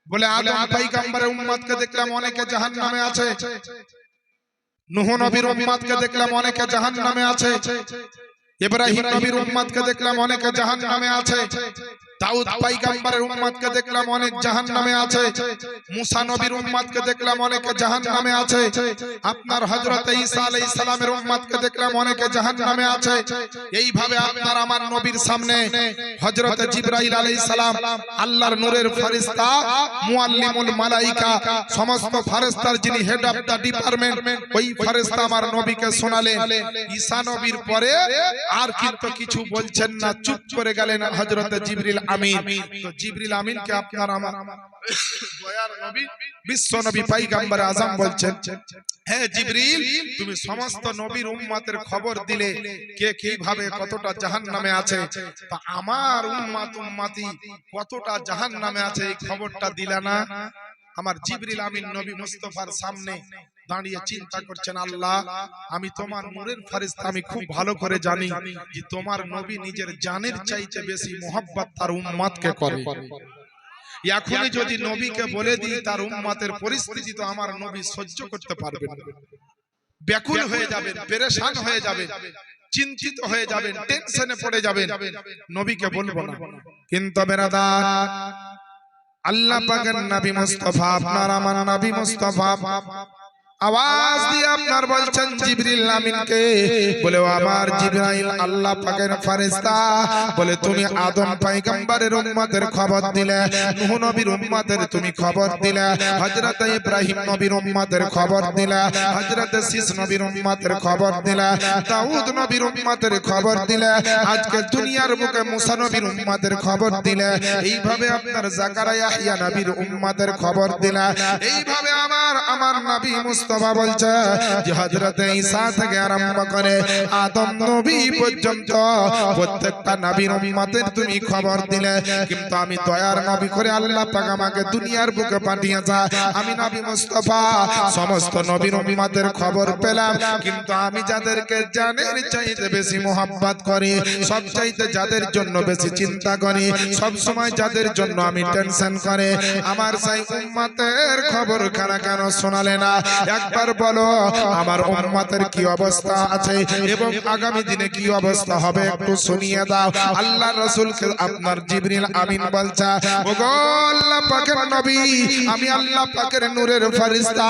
বলে আদম পয়গম্বরের উম্মতকে দেখলাম অনেকে জাহান্নামে আছে, নূহ নবীর উম্মতকে দেখলাম অনেকে জাহান্নামে আছে, ইব্রাহিম নবীর উম্মতকে দেখলাম অনেকে জাহান্নামে আছে, দাউদ পয়গম্বরের উম্মতকে দেখলাম অনেক জাহান্নামে আছে, মুসা নবীর উম্মতকে দেখলাম অনেকে জাহান্নামে আছে, আপনার হযরত ঈসা আলাইহিস সালামের উম্মতকে দেখলাম অনেকে জাহান্নামে আছে। এইভাবে আপনার আমার নবীর সামনে হযরত জিবরাইল আলাইহিস সালাম আল্লাহর নূরের ফেরেশতা, মুআল্লিমুল মালায়েকা, সমস্ত ফেরেশতার যিনি হেড অফ দা ডিপার্টমেন্ট, ওই ফেরেশতা আমার নবীকে শোনালেন। ঈসা নবীর পরে আর কিন্তু কিছু বলছেন না, চুপ করে গেলেন হযরত জিবরিল আমিন। তো জিবরিল আমিনকে আপনার আমার দয়ার নবী বিশ্ব নবী পয়গম্বর আযম বলছেন, হে জিবরিল তুমি সমস্ত নবীর উম্মতের খবর দিলে কে কিভাবে কতটা জাহান্নামে আছে, তা আমার উম্মতি কতটা জাহান্নামে আছে এই খবরটা দিলা না। আমার জিবরিল আমিন নবী মুস্তাফার সামনে দাঁড়িয়ে চিন্তা করছেন, আল্লাহ আমি তোমার নূরের ফেরেশতা, আমি খুব ভালো করে জানি যে তোমার নবী নিজের জানের চাইতে বেশি মোহাব্বত তার উম্মতকে করে। এখনই যদি নবীকে বলে দিই তার উম্মতের পরিস্থিতি তো আমার নবী সহ্য করতে পারবে না, ব্যাকুল হয়ে যাবেন, পেরেশান হয়ে যাবেন, চিন্তিত হয়ে যাবেন, টেনশনে পড়ে যাবেন, নবীকে বলবো না। কিন্তু বেরাদার, আল্লাহ পাকের নবী মুস্তাফা, আপনার আমার নবী মুস্তাফা আওয়াজ দিয়ে আপনার বলছেন জিবরিল আমিনকে, বলে ও আমার জিবরাইল, আল্লাহ পাকের ফেরেশতা, বলে তুমি আদম পয়গম্বরের উম্মতের খবর দিলে, নূহ নবীর উম্মতের তুমি খবর দিলে, হযরত ইব্রাহিম নবীর উম্মতের খবর দিলে, হযরত শীস নবীর উম্মতের খবর দিলে, দাউদ নবীর উম্মতের খবর দিলে, আজকে দুনিয়ার বুকে মুসা নবীর উম্মতের খবর দিলে, এইভাবে আপনার জাকারিয়া ইয়াহইয়া নবীর উম্মতের খবর দিলে, এইভাবে আমার নবী মুস্তাফা বলছে যে হযরত ঈসা থেকে আরম্ভ করে আদম নবী পর্যন্ত প্রত্যেকটা নবীর উম্মতের তুমি খবর দিলে, কিন্তু আমি দয়ার নবী করে আল্লাহ পাক আমাকে দুনিয়ার বুকে পাঠিয়েছে, আমি নবী মুস্তাফা সমস্ত নবীর উম্মতের খবর পেলাম, কিন্তু আমি যাদেরকে জানের চাইতে বেশি মোহাব্বত করি, সব চাইতে যাদের জন্য বেশি চিন্তা করি, সব সময় যাদের জন্য আমি টেনশন করে, আমার সেই উম্মতের খবর কেন শোনালে না? একবার বলো আমার উম্মতের কি অবস্থা আছে এবং আগামী দিনে কি অবস্থা হবে একটু শুনিয়ে দাও। আল্লাহ রাসূলকে আপনার জিবরিল আমিন বলছে, ওগো আল্লাহ পাকের নবী, আমি আল্লাহ পাকের নূরের ফেরেশতা,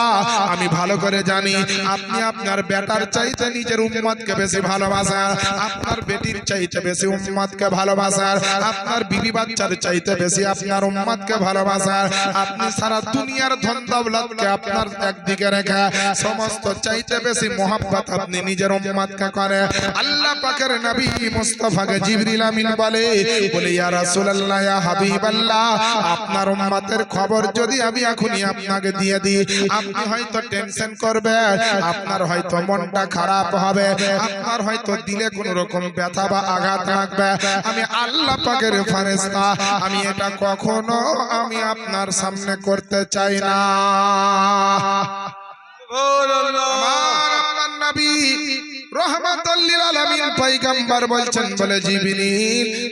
আমি ভালো করে জানি আপনি আপনার বেটার চাইতে নিজের উম্মতকে বেশি ভালোবাসেন, আপনার বেটির চাইতে বেশি উম্মতকে ভালোবাসেন, আপনার বিবি বাচ্চার চাইতে বেশি আপনার উম্মতকে ভালোবাসেন, আপনি সারা দুনিয়ার ধন দৌলতকে আপনার একদিকে রেখে সমস্ত চাইতে বেশি মোহাব্বত আপনি নিজের উম্মতকে করে। আল্লাহ পাকের নবী মুস্তাফাকে জিবরিল আমিন বলে ইয়া রাসূলুল্লাহ, ইয়া হাবিবাল্লাহ, আপনার উম্মতের খবর যদি আমি এখনই আপনাকে দিয়ে দিই, আপনি হয়তো টেনশন করবেন, আপনার হয়তো মনটা খারাপ হবে, আপনার হয়তো দিলে কোনো রকম ব্যথা বা আঘাত লাগবে। আমি আল্লাহ পাকের ফেরেশতা, আমি এটা কখনো আমি আপনার সামনে করতে চাই না। আমার আপনার নবী রহমাতুল লিল আলামিন পয়গম্বর বলছেন, বলে জিবরিল,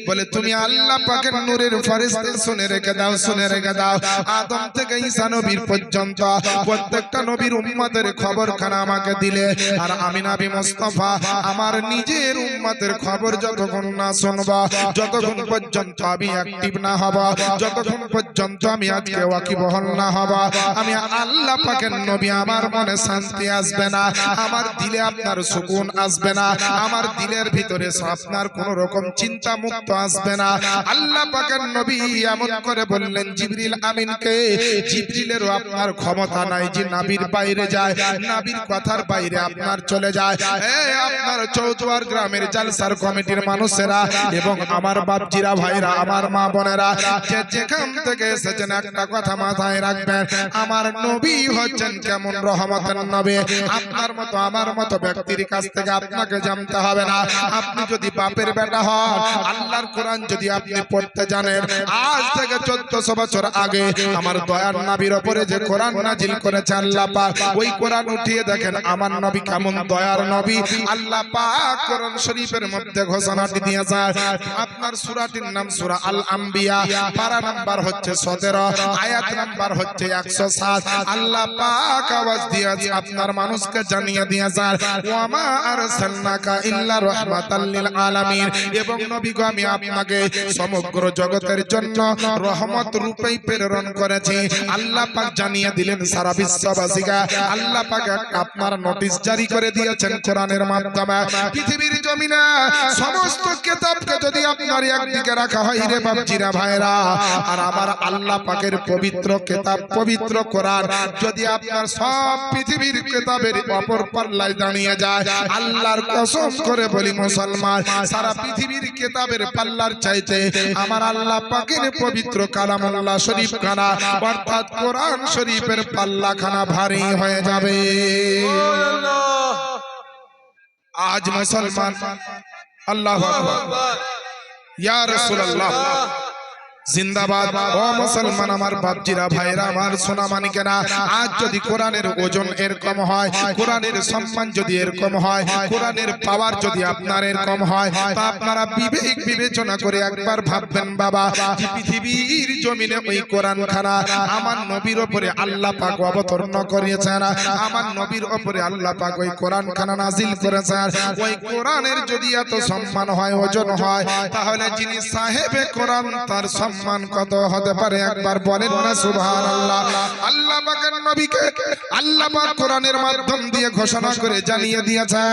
বলে তুমি আল্লাহ পাকের নূরের ফেরেশতা, শুনে রেখে দাও, শুনে রেখে দাও, আদম থেকে ঈসা নবীর পর্যন্ত প্রত্যেকটা নবীর উম্মতের খবরখানা আমাকে দিলে, আর আমি নবী মুস্তাফা আমার নিজের উম্মতের খবর যতক্ষণ না শুনব, যতক্ষণ পর্যন্ত আমি অ্যাক্টিভ না হব, যতক্ষণ পর্যন্ত আমি আজকে ওয়াকিবহাল না হব, আমি আল্লাহ পাকের নবী আমার মনে শান্তি আসবে না, আমার দিলে আপনার সুকুন আসবে না, আমার দিলের ভিতরে আপনার কোন রকম চিন্তা মুক্ত আসবে না। আল্লাহ পাকের নবী এমন করে বললেন জিবরিল আমিনকে, জিবরিলেরও আপনার ক্ষমতা নাই যে নবীর বাইরে যায়, নবীর কথার বাইরে আপনার চলে যায়। এই আপনার চৌদ্বার গ্রামের জালসার কমিটির মানুষেরা এবং আমার বাপজিরা ভাইরা, আমার মা বোনেরা, যে যেখান থেকে এসেছেন একটা কথা মাথায় রাখবেন, আমার নবী হচ্ছেন কেমন রহমতের নবী। আপনার মতো আমার মতো ব্যক্তির কাছ থেকে আপনাকে জানতে হবে না। আপনি যদি বাপের বেটা হন, আল্লাহর কোরআন যদি আপনি পড়তে জানেন, আজ থেকে 1400 বছর আগে আমার দয়ার নবীর উপরে যে কোরআন নাজিল করেছে আল্লাহ পাক, ওই কোরআন উঠিয়ে দেখেন আমার নবী কেমন দয়ার নবী। আল্লাহ পাক কোরআন শরীফের মধ্যে ঘোষণাটি দিয়েছে, আপনার সূরাটির নাম সূরা আল আম্বিয়া, পারা নাম্বার হচ্ছে 17, আয়াত নাম্বার হচ্ছে 107। আল্লাহ পাক আওয়াজ দিয়েছে আপনার মানুষকে জানিয়ে দিয়েছে, ওয়া মা আরসালনাকা ইল্লা রাহমাতাল লিল আলামিন, এবং নবী গো আমি আপনাকে সমগ্র জগতের জন্য রহমত রূপেই প্রেরণ করেছি। আল্লাহ পাক জানিয়ে দিলেন সারা বিশ্ববাসীকে, আল্লাহ পাক আপনার নোটিশ জারি করে দিয়েছেন কোরআনের মাধ্যমে। পৃথিবীর জমিনে সমস্ত কিতাবকে যদি আপনার একদিকে রাখা হয় রে বাপজিরা ভাইরা, আর আমার আল্লাহ পাকের পবিত্র কিতাব পবিত্র কোরআন যদি আপনার সব পৃথিবীর কিতাবের অপর পাল্লায় দাঁড়িয়ে যায়, আল্লাহর কসম করে বলি মুসলমান, সারা পৃথিবীর কিতাবের পাল্লার চাইতে আমার আল্লাহ পাকের পবিত্র কালামুল্লাহ শরীফ খানা অর্থাৎ কোরআন শরীফের পাল্লা খানা ভারী হয়ে যাবে। আজ মুসলমান আল্লাহু আকবার, ইয়া রাসূলুল্লাহ জিন্দাবাদ। ও মুসলমান আমার বাপজিরা ভাইরা আমার সোনা মানিকেরা, আজ যদি কোরআনের ওজন এরকম হয়, কোরআনের সম্মান যদি এরকম হয়, কোরআনের পাওয়ার যদি আপনার এরকম হয়, তা আপনারা বিবেক বিবেচনা করে একবার ভাববেন বাবা, যে পৃথিবীর জমিনে ওই কোরআন খানা আমার নবীর উপরে আল্লাহ পাক অবতীর্ণ করিয়েছেন, আমার নবীর উপরে আল্লাহ পাক ওই কোরআন খানা নাজিল করেছেন। ওই কোরআনের যদি এত সম্মান হয়, ওজন হয়, তাহলে যিনি সাহেবে কোরআন তার সম্মান কত হতে পারে একবার বলেন না সুবহানাল্লাহ। আল্লাহ পাকের নবীকে আল্লাহ পাক কোরআনের মাধ্যম দিয়ে ঘোষণা করে জানিয়ে দিয়েছে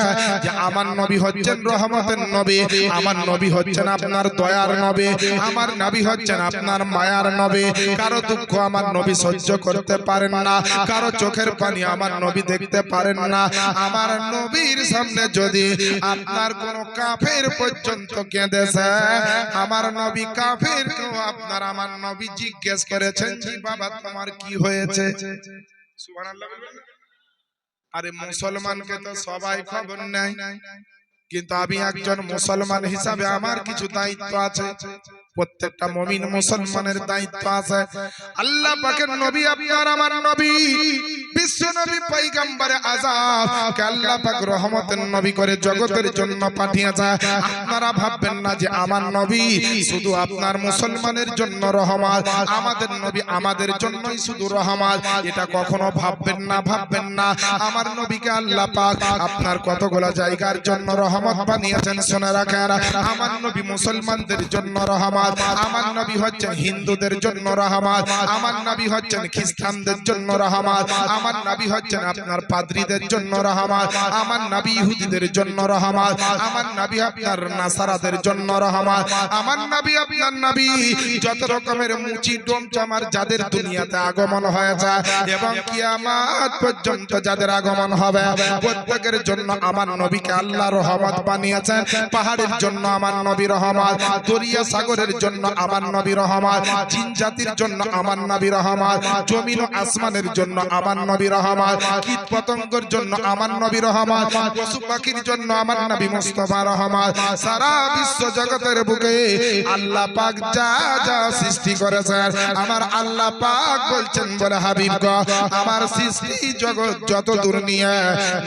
যে আমার নবী হচ্ছেন রহমতের নবী, আমার নবী হচ্ছেন আপনার দয়ার নবী, আমার নবী হচ্ছেন আপনার মায়ার নবী। কারো দুঃখ আমার নবী সহ্য করতে পারেন না, কারো চোখের পানি আমার নবী দেখতে পারেন না। আমার নবীর সামনে যদি আপনার কোন কাফের পর্যন্ত কেঁদেছে, আমার নবী কাফের কেউ আপনার আমার নবী জিজ্ঞেস করেছেন জি বাবা তোমার কি হয়েছে? সুবহানাল্লাহ বলবেন না? আরে মুসলমানকে তো সবাই খবর নেয়, কিন্তু আমি একজন মুসলমান হিসাবে আমার কিছু দায়িত্ব আছে। প্রত্যেকটা মুমিন মুসলমানের দায়িত্ব আছে। আল্লাহ পাকের নবী আপনার আমার নবী বিশ্ব নবী পয়গম্বর আযম কে আল্লাহ পাক রহমতের নবী করে জগতের জন্য পাঠিয়েছে। আপনারা ভাববেন না যে আমার নবী শুধু আপনার মুসলমানের জন্য রহমত, আমাদের নবী আমাদের জন্যই শুধু রহমত, এটা কখনো ভাববেন না, ভাববেন না। আমার নবীকে আল্লাহ পাক আপনার কতগুলো জায়গার জন্য রহমত বানিয়েছেন শুনে রাখেন। আমার নবী মুসলমানদের জন্য রহমত, আমার নবী হচ্ছেন হিন্দুদের জন্য রহমত, আমার নবী হচ্ছেন খ্রিস্টানদের জন্য রহমত, আমার নবী হচ্ছেন আপনার পাদ্রীদের জন্য রহমত, আমার নবী ইহুদিদের জন্য রহমত, আমার নবী আপনার নাসারাদের জন্য রহমত, আমার নবী আপনার নবী যত রকমের মুচি ডোম চামার যাদের দুনিয়াতে আগমন হয়েছে এবং কিয়ামত পর্যন্ত যাদের আগমন হবে প্রত্যেকের জন্য আমার নবীকে আল্লাহ রহমত বানিয়েছেন। পাহাড়ের জন্য আমার নবী রহমত, দরিয়া সাগরের জন্য আমার নবী রহমত, জিন জাতির জন্য আমার নবী রহমত, জমিন ও আসমানের জন্য আমার নবী রহমত, কীট পতঙ্গের জন্য আমার নবী রহমত, পশু পাখির জন্য আমার নবী মুস্তাফা রহমত। সারা বিশ্ব জগতের বুকে আল্লাহ পাক যা যা সৃষ্টি করেছেন আমার আল্লাহ পাক বলছেন বলে হাবিব গো আমার সৃষ্টি জগৎ যত দূর নিয়ে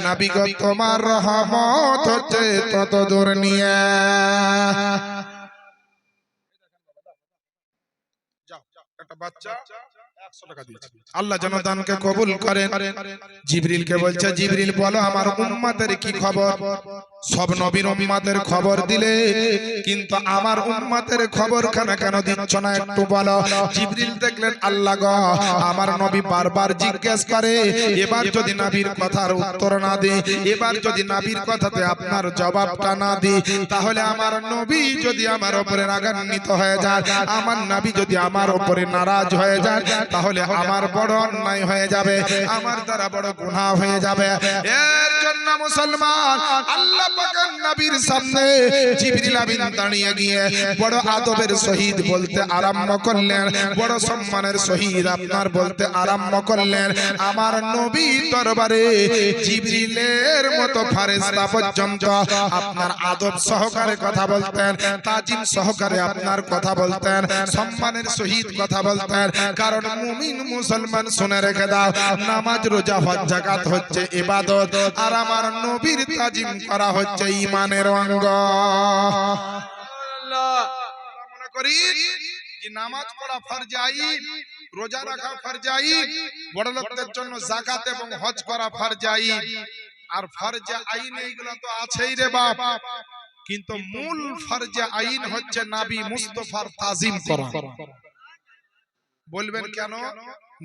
নবী গো তোমার রহমত হচ্ছে তত দূর নিয়ে। একটা বাচ্চা 100 টাকা দিয়েছে, আল্লাহ যেন দানকে কবুল করেন। জিবরিলকে বলছে জিবরিল বলো আমার উম্মতের কি খবর? সব নবীর উম্মতের খবর দিলে কিন্তু আমার উম্মতের খবর কেন দিচ্ছ না একটু বলো। জিবরিল দেখলেন আল্লাহ গো আমার নবী বারবার জিজ্ঞেস করে, এবার যদি নবীর কথার উত্তর না দেই, এবার যদি নবীর কথাতে আপনার জবাবটা না দিই, তাহলে আমার নবী যদি আমার উপরে রাগান্বিত হয়ে যায়, আমার নবী যদি আমার উপরে নারাজ হয়ে যায়, তাহলে আমার বড় অন্যায় হয়ে যাবে, আমার দ্বারা বড় গুনাহ হয়ে যাবে। এর জন্য মুসলমান আল্লাহ পাকের নবীর সামনে জিবরিল আমিন দাঁড়িয়ে গিয়ে বড় আদবের সহিত বলতে আরম্ভ করলেন, বড় সম্মানের সহিত আপনার বলতে আরম্ভ করলেন, আমার নবী দরবারে জিবরিলের মতো ফেরেশতা পর্যন্ত আপনার আদব সহকারে কথা বলতেন, তাজিম সহকারে আপনার কথা বলতেন, সম্মানের সহিত কথা বলতেন। কারণ মুমিন মুসলমান শুনে রেখে দাও, নামাজ রোজা হজ যাকাত হচ্ছে ইবাদত, আর আমার নবীর তাজিম করা হচ্ছে ঈমানের অঙ্গ। মনে করি যে নামাজ পড়া ফরজ আইন, রোজা রাখা ফরজ আইন, বড় লোকদের জন্য যাকাত এবং হজ করা ফরজ আইন, আর ফরজ আইন এইগুলো তো আছেই রে বাপ, কিন্তু মূল ফরজ আইন হচ্ছে নবী মুস্তাফার তাজিম করা। বলবেন কেন?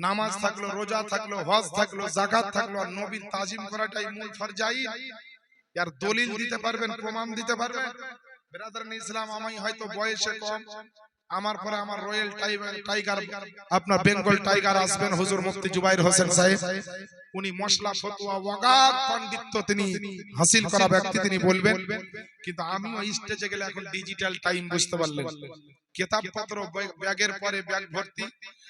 নামাজ থাকলো, রোজা থাকলো, হজ থাকলো, যাকাত থাকলো, আর নবীর তাজিম করাটাই মূল ফরজ আইন। আর দলিল দিতে পারবেন, প্রমাণ দিতে পারবেন? ব্রাদার ইসলাম আমি হয়তো বয়সে কম, আমার পরে আমার রয়্যাল টাইগার আপনার বেঙ্গল টাইগার আসবেন হুজুর মুফতি জুবাইর হোসেন সাহেব, উনি মশলা ফতোয়া ওয়াগাত পণ্ডিত্য তিনি হাসিল করা ব্যক্তি, তিনি বলবেন। কিন্তু আমিও স্টেজে গেলে এখন ডিজিটাল টাইম, বুঝতে পারলেন, কিতাবপত্র ব্যাগের পরে ব্যাগ ভর্তি,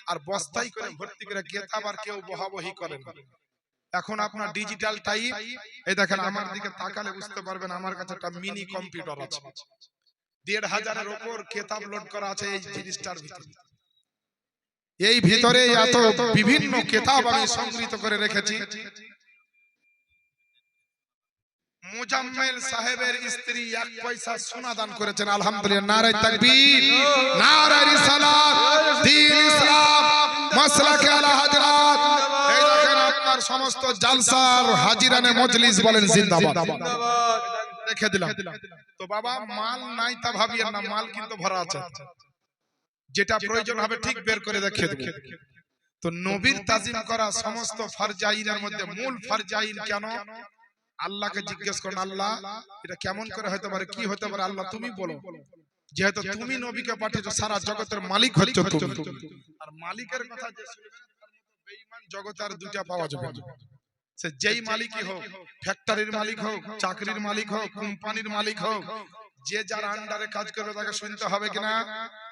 আর বস্তায় করে ভর্তি করে কিতাব, আর কেউ বহাবহি করেন। এখন আপনার ডিজিটাল টাইম। এই দেখেন আমার দিকে তাকালে বুঝতে পারবেন আমার কাছে একটা মিনি কম্পিউটার আছে, 1,500-এর উপর কিতাব লোড করা আছে এই জিনিসটার ভিতরে। এই ভিতরে এত বিভিন্ন কিতাব আমি সংগৃহীত করে রেখেছি। মুজাম্মেল সাহেবের স্ত্রী 1 পয়সা সোনা দান করেছেন, আলহামদুলিল্লাহ। নারে তাকবীর, নারে রিসালাত, দ্বীন ইসলাম, মাসলাকে আলা হযরত। এই দেখেন আপনার সমস্ত জালসার হাজিরানে মজলিস বলেন জিন্দাবাদ। রেখে দিলাম। তো বাবা মাল নাই তা ভাবিয়েন না, মাল কিন্তু ভরা আছে। যেটা প্রয়োজন হবে ঠিক বের করে দেখিয়ে দেব। তো নবীর তাজিম করা সমস্ত ফরজাইনের মধ্যে মূল ফরজাইন কেন? আল্লাহকে জিজ্ঞেস করুন, আল্লাহ এটা কেমন করে হতে পারে, কি হতে পারে, আল্লাহ তুমি বলো। যেহেতু তুমি নবীকে পাঠিয়েছো, সারা জগতের মালিক হচ্ছ তুমি। আর মালিকের কথা যে শুনবেন তার মতো বেঈমান জগতে আর দুইটা পাওয়া যাবে না। সে যেই মালিকই হোক, ফ্যাক্টরির মালিক হোক, চাকরির মালিক হোক, কোম্পানির মালিক হোক, যে যার আন্ডারে কাজ করবে তাকে শুনতে হবে কিনা?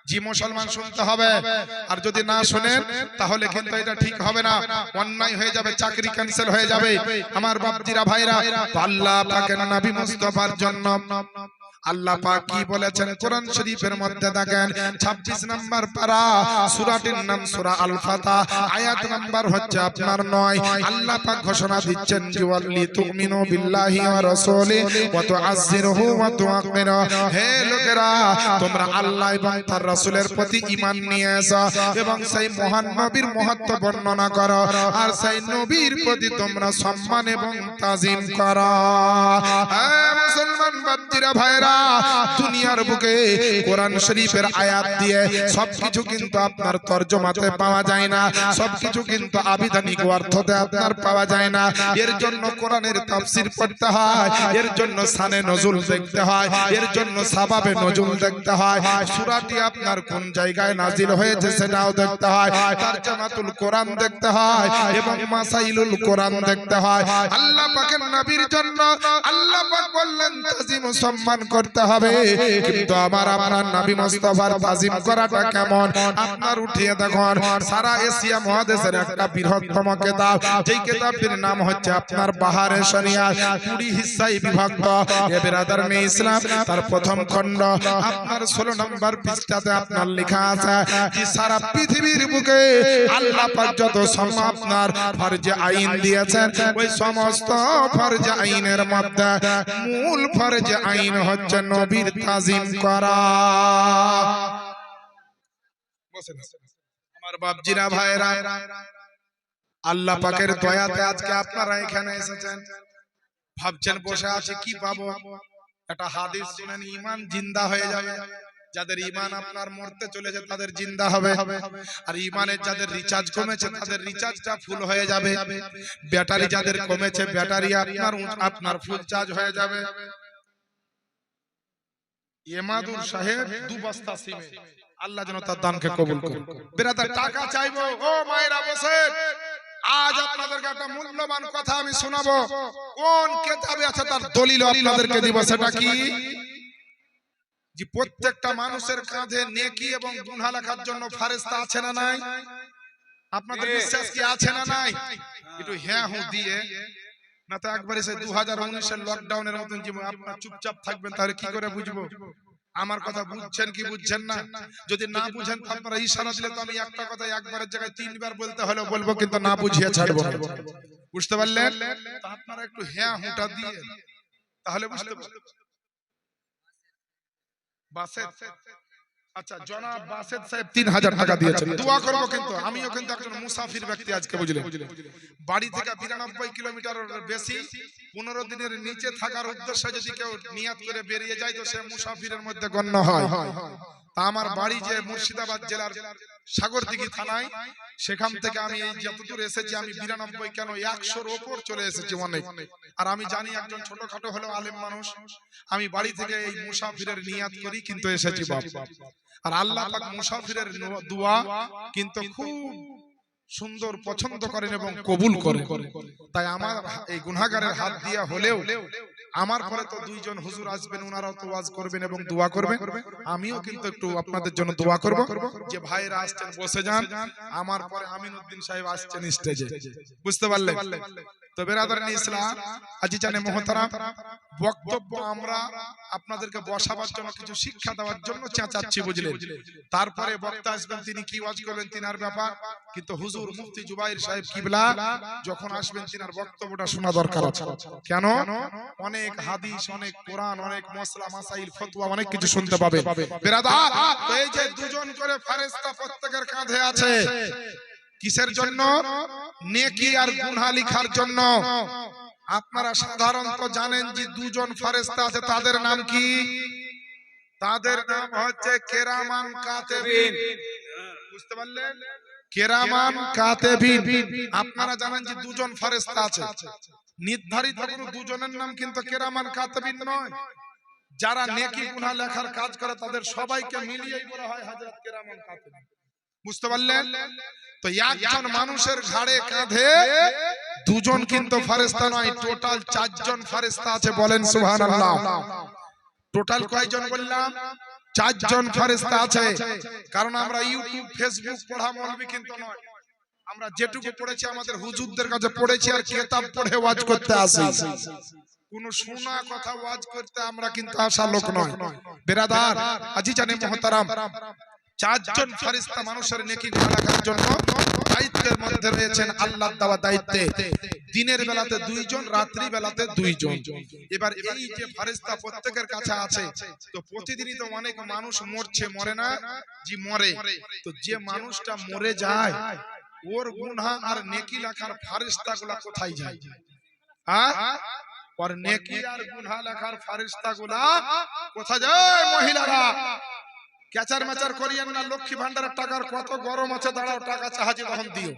জি মুসলমান, শুনতে হবে। আর যদি না শুনেন তাহলে কিন্তু এটা ঠিক হবে না, অন্যায় হয়ে যাবে, চাকরি ক্যান্সেল হয়ে যাবে। আমার বাপজিরা ভাইরা, আল্লাহ পাকের নবী মুস্তাফার জন্য আল্লাহ পাক কি বলেছেন কোরআন শরীফের মধ্যে? দেখেন 26 নম্বর পারা, সূরাটির নাম সূরা আল ফাতহ, আয়াত নাম্বার হচ্ছে আপনার 9। আল্লাহ পাক ঘোষণা দিচ্ছেন যে ওয়াল্লি তুমিনু বিল্লাহি ওয়া রাসূলিহি ওয়া তুআজ্জিরুহু ওয়া তুআক্কিরু। হে লোকেরা, তোমরা আল্লাহ এবং তার রাসূলের প্রতি ঈমান নিয়ে এসো এবং সেই মহান নবীর মহত্ব বর্ণনা করো, আর সেই নবীর প্রতি তোমরা সম্মান এবং তাজিম করো। হে মুসলমান বাপজিরা ভাইরা, দুনিয়ার বুকে কোরআন শরীফের আয়াত দিয়ে সবকিছু কিন্তু আপনার তরজমাতে পাওয়া যায় না, সবকিছু কিন্তু আবিধানিক অর্থতে আপনার পাওয়া যায় না। এর জন্য কোরআনের তাফসীর পড়তে হয়, এর জন্য শানে নজুল দেখতে হয়, এর জন্য সাবাবে নজুল দেখতে হয়, সূরাটি আপনার কোন জায়গায় নাজিল হয়েছে সেটাও দেখতে হয়, তারজামাতুল কোরআন দেখতে হয় এবং মাসাইলুল কোরআন দেখতে হয়। আল্লাহ পাকের নবীর জন্য আল্লাহ পাক বললেন তাজিম সম্মান করতে হবে, কিন্তু আমার আপনার নবী মুস্তাফার তাজিম করাটা কেমন আপনার উঠিয়ে দেখুন। সারা এশিয়া মহাদেশের একটা বৃহত্তম কিতাব, যেই কিতাবটির নাম হচ্ছে আপনার বাহারে শরিয়াত, 20 হিস্সায় বিভক্ত। এ বিরাদার মে ইসলাম, তার প্রথম খণ্ড আপনার 16 নম্বর পৃষ্ঠাতে আপনার লেখা আছে যে সারা পৃথিবীর বুকে আল্লাহ পাক যত আপনার ফরজে আইন দিয়েছেন, ওই সমস্ত ফরজে আইনের মধ্যে মূল ফরজে আইন হচ্ছে নবীর তাজিম করা। আমার বাপজিরা ভাইরা, আল্লাহ পাকের দয়াতে আজকে আপনারা এখানে এসেছেন। ভাবছেন বসে আছে কি পাবো? একটা হাদিস শুনেন, ঈমান জিন্দা হয়ে যাবে। যাদের ঈমান আপনার মরতে চলেছে তাদের জিন্দা হবে, আর ঈমানের যাদের রিচার্জ কমেছে তাদের রিচার্জটা ফুল হয়ে যাবে। ব্যাটারি যাদের কমেছে ব্যাটারি আপনার ফুল চার্জ হয়ে যাবে। এমাদুর সাহেব 2 বস্তা সিমে, আল্লাহ যেন তার দানকে কবুল করে। বিরাদার টাকা চাইবো, ও মায়েরা বসে, আজ আপনাদেরকে একটা মূল্যবান কথা আমি শোনাবো। কোন কিতাবে আছে তার দলিল আপনাদেরকে দিব। সেটা কি? যে প্রত্যেকটা মানুষের কাঁধে নেকি এবং গুনাহ লেখার জন্য ফেরেশতা আছে না নাই? আপনাদের বিশ্বাস কি আছে না নাই? একটু হ্যাঁ হু দিয়ে, না তো একবারে সেই 2019 এর লকডাউনের মতন যে আপনারা চুপচাপ থাকবেন, তাহলে কি করে বুঝবো আমার কথা বুঝছেন কি বুঝছেন না? যদি না বুঝেন তো আপনারা ইশারা দিলে তো আমি একটা কথা একবারের জায়গায় 3 বার বলতে হলো বলবো, কিন্তু না বুঝিয়ে ছাড়বো না। বুঝতে পারলেন? তো আপনারা একটু হ্যাঁ হুটা দিয়ে তাহলে বুঝতে পারবেন। বাসেদ, আচ্ছা জনাব বাসেদ সাহেব 3000 টাকা দিয়েছেন। দোয়া করব, কিন্তু আমিও কিন্তু একজন মুসাফির ব্যক্তি আজকে, বুঝলেন? বাড়ি থেকে 92 কিলোমিটারের বেশি 15 দিনের নিচে থাকার উদ্দেশ্যে যদি কেউ নিয়াত করে বেরিয়ে যায় তো সে মুসাফিরের মধ্যে গণ্য হয়। তা আমার বাড়ি যে মুর্শিদাবাদ জেলার সাগরদিঘি থানায়, সেখান থেকে আমি এই যতদূর এসেছি আমি 92 কেন 100-র উপর চলে এসেছি অনেক। আর আমি জানি একজন ছোটখাটো হলেও আলেম মানুষ, আমি বাড়ি থেকে এই মুসাফিরের নিয়াত করি কিন্তু এসেছি বাপ। আর আল্লাহ পাক মুসাফিরের দোয়া কিন্তু খুব সুন্দর পছন্দ করেন এবং কবুল করেন। তাই আমার এই গুনাহগারের হাত দিয়া হলেও আমার পরে তো 2 জন হুজুর আসবেন, ওনারাও তো ওয়াজ করবেন এবং দোয়া করবেন। আমিও কিন্তু একটু আপনাদের জন্য দোয়া করব। যে ভাইরা আসছেন বসে যান, আমার পরে আমিনউদ্দিন সাহেব আসছেন স্টেজে। বুঝতে পারলেন? তো বেরাদারান ইসলাম আজি জানে মোহতারাম, বক্তব্য আমরা আপনাদেরকে বসাবার জন্য কিছু শিক্ষা দেওয়ার জন্য চেঁচাচ্ছি, বুঝলেন। তারপরে বক্তা আসবেন, তিনি কি ওয়াজ করবেন তিনার ব্যাপার, কিন্তু হুজুর মুফতি জুবাইর সাহেব কিবলা যখন আসবেন তিনার বক্তব্যটা শোনা দরকার আছে। কেন? অনেক হাদিস, অনেক কোরআন, অনেক মসলা মাসাইল ফতোয়া অনেক কিছু শুনতে পাবে বেরাদার। তো এই যে দুজন করে ফেরেশতা প্রত্যেকের কাঁধে আছে, কিসের জন্য? নেকি আর গুনাহ লিখার জন্য। আপনারা সাধারণত জানেন যে দুজন ফেরেশতা আছে, তাদের নাম কি? তাদের নাম হচ্ছে কেরামান কাতেবিন। বুঝতে পারলেন? কেরামান কাতেবিন। আপনারা জানেন যে দুজন ফেরেশতা আছে, নির্ধারিত কোনো দুজনের নাম কিন্তু কেরামান কাতেবিন নয়। যারা নেকি গুনাহ লেখার কাজ করে তাদের সবাইকে মিলিয়েই বলা হয় হযরত কেরামান কাতেবিন। বুঝতে পারলেন? তো একজন মানুষের ঘাড়ে কাঁধে দুজন কিন্তু ফেরেশতা নয়, টোটাল 4 জন ফেরেশতা আছে, বলেন সুবহানাল্লাহ। টোটাল কয়জন বললাম? 4 জন ফেরেশতা আছে। কারণ আমরা ইউটিউব ফেসবুক পড়া মৌলবি কিন্তু নয়, আমরা যেটুকু পড়েছি আমাদের হুজুরদের কাছে পড়েছি আর কিতাব পড়ে ওয়াজ করতে আসি। কোন শোনা কথা ওয়াজ করতে আমরা কিন্তু আসা লোক নয় বেরাদার। আজি জানে মোহতারাম, 4 জন ফেরেশতা মানুষের নেকি গুনাহ লেখার জন্য দায়িত্বের মধ্যে রয়েছেন, আল্লাহর দেওয়া দায়িত্বে। দিনের বেলাতে 2 জন, রাত্রি বেলাতে 2 জন। এবার এই যে ফেরেশতা প্রত্যেকের কাছে আছে, তো প্রতিদিনই তো অনেক মানুষ মরছে, মরে না জি? মরে। তো যে মানুষটা মরে যায় ওর গুনাহ আর নেকি লেখার ফেরেশতাগুলা কোথায় যায়? হ্যাঁ, আর নেকি আর গুনাহ লেখার ফেরেশতাগুলা কোথায় যায়? মহিলারা ক্যাচার ম্যাচার করিয়েন না, লক্ষ্মী ভান্ডারের টাকার কত গরম আছে, দাঁড়াও টাকা চাহাজি তখন দিও,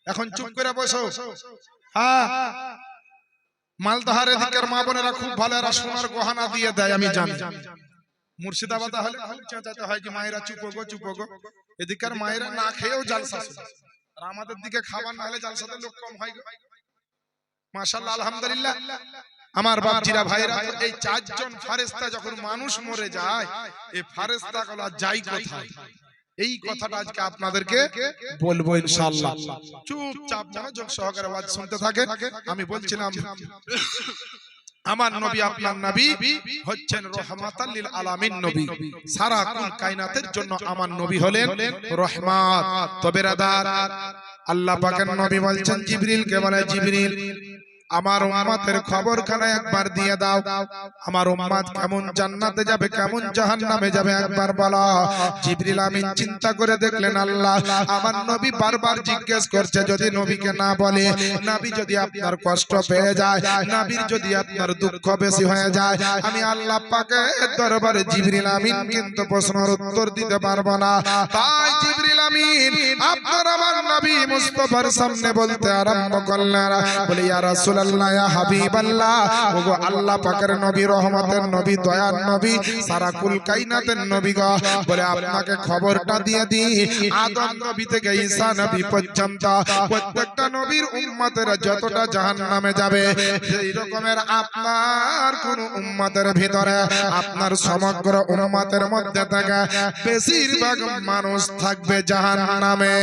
এখন চুপ করে বসো। হ্যাঁ, মালদহারের দিকের মা বোনেরা খুব ভালো, এরা সোনার গহনা দিয়ে দেয়, আমি জানি। মুর্শিদাবাদে হলে খুব চেঁচাতে হয় যে মায়েরা চুপো গো, চুপো গো। এদিকের মায়েরা না খেয়েও জালসা শুনে, আর আমাদের দিকে খাবার না হলে জালসাতে লোক কম হয়। মাশাআল্লাহ, আলহামদুলিল্লাহ। আমার বাপজিরা ভাইরা, এই 4 জন ফেরেশতা যখন মানুষ মরে যায়, এই ফেরেশতাগুলো যায় কোথায়? এই কথাটা আজকে আপনাদেরকে বলবো ইনশাআল্লাহ। চুপচাপ মনোযোগ সহকারে ওয়াজ শুনতে থাকেন। আমি বলছিলাম আমার নবী, আপনার নবী হচ্ছেন রহমাতাল লিল আলামিন নবী। সারা কুল কায়নাতের জন্য আমার নবী হলেন রহমত। তো বেরাদার, আল্লাহ পাকের নবী বলছেন জিবরিলকে, বলে জিবরিল আমার উম্মতের খবরখানা একবার দিয়ে দাও, আমার উম্মত কেমন জান্নাতে যাবে, কেমন জাহান্নামে যাবে একবার বলো। জিবরিল আমিন চিন্তা করে দেখলেন, আল্লাহ আমার নবী বারবার জিজ্ঞেস করছে, যদি নবীকে না বলে, নবী যদি আপনার কষ্ট পেয়ে যায়, নবীর যদি আপনার দুঃখ বেশি হয়ে যায়, আমি আল্লাহ পাকের দরবারে জিবরিল আমিন কিন্তু প্রশ্নের উত্তর দিতে পারবো না। তাই জিবরিল আমিন আপনার আমার নবী মুস্তাফার সামনে বলতে আরম্ভ করলেন, বলে ইয়া রাসূলুল্লাহ, ইয়া হাবিবাল্লাহ, ওগো আল্লাহ পাকের নবী, রহমতের নবী, দয়ার নবী, সারা কুল কায়নাতের নবী গো, বলে আপনাকে খবরটা দিয়ে দিই, আদম নবী থেকে ঈসা নবী পর্যন্ত প্রত্যেকটা নবীর উম্মতেরা যতটা জাহান্নামে যাবে, সেই রকমের আপনার কোন উম্মতের ভিতরে, আপনার সমগ্র উম্মতের মধ্যে থেকে বেশিরভাগ মানুষ থাকবে জাহান্নামে।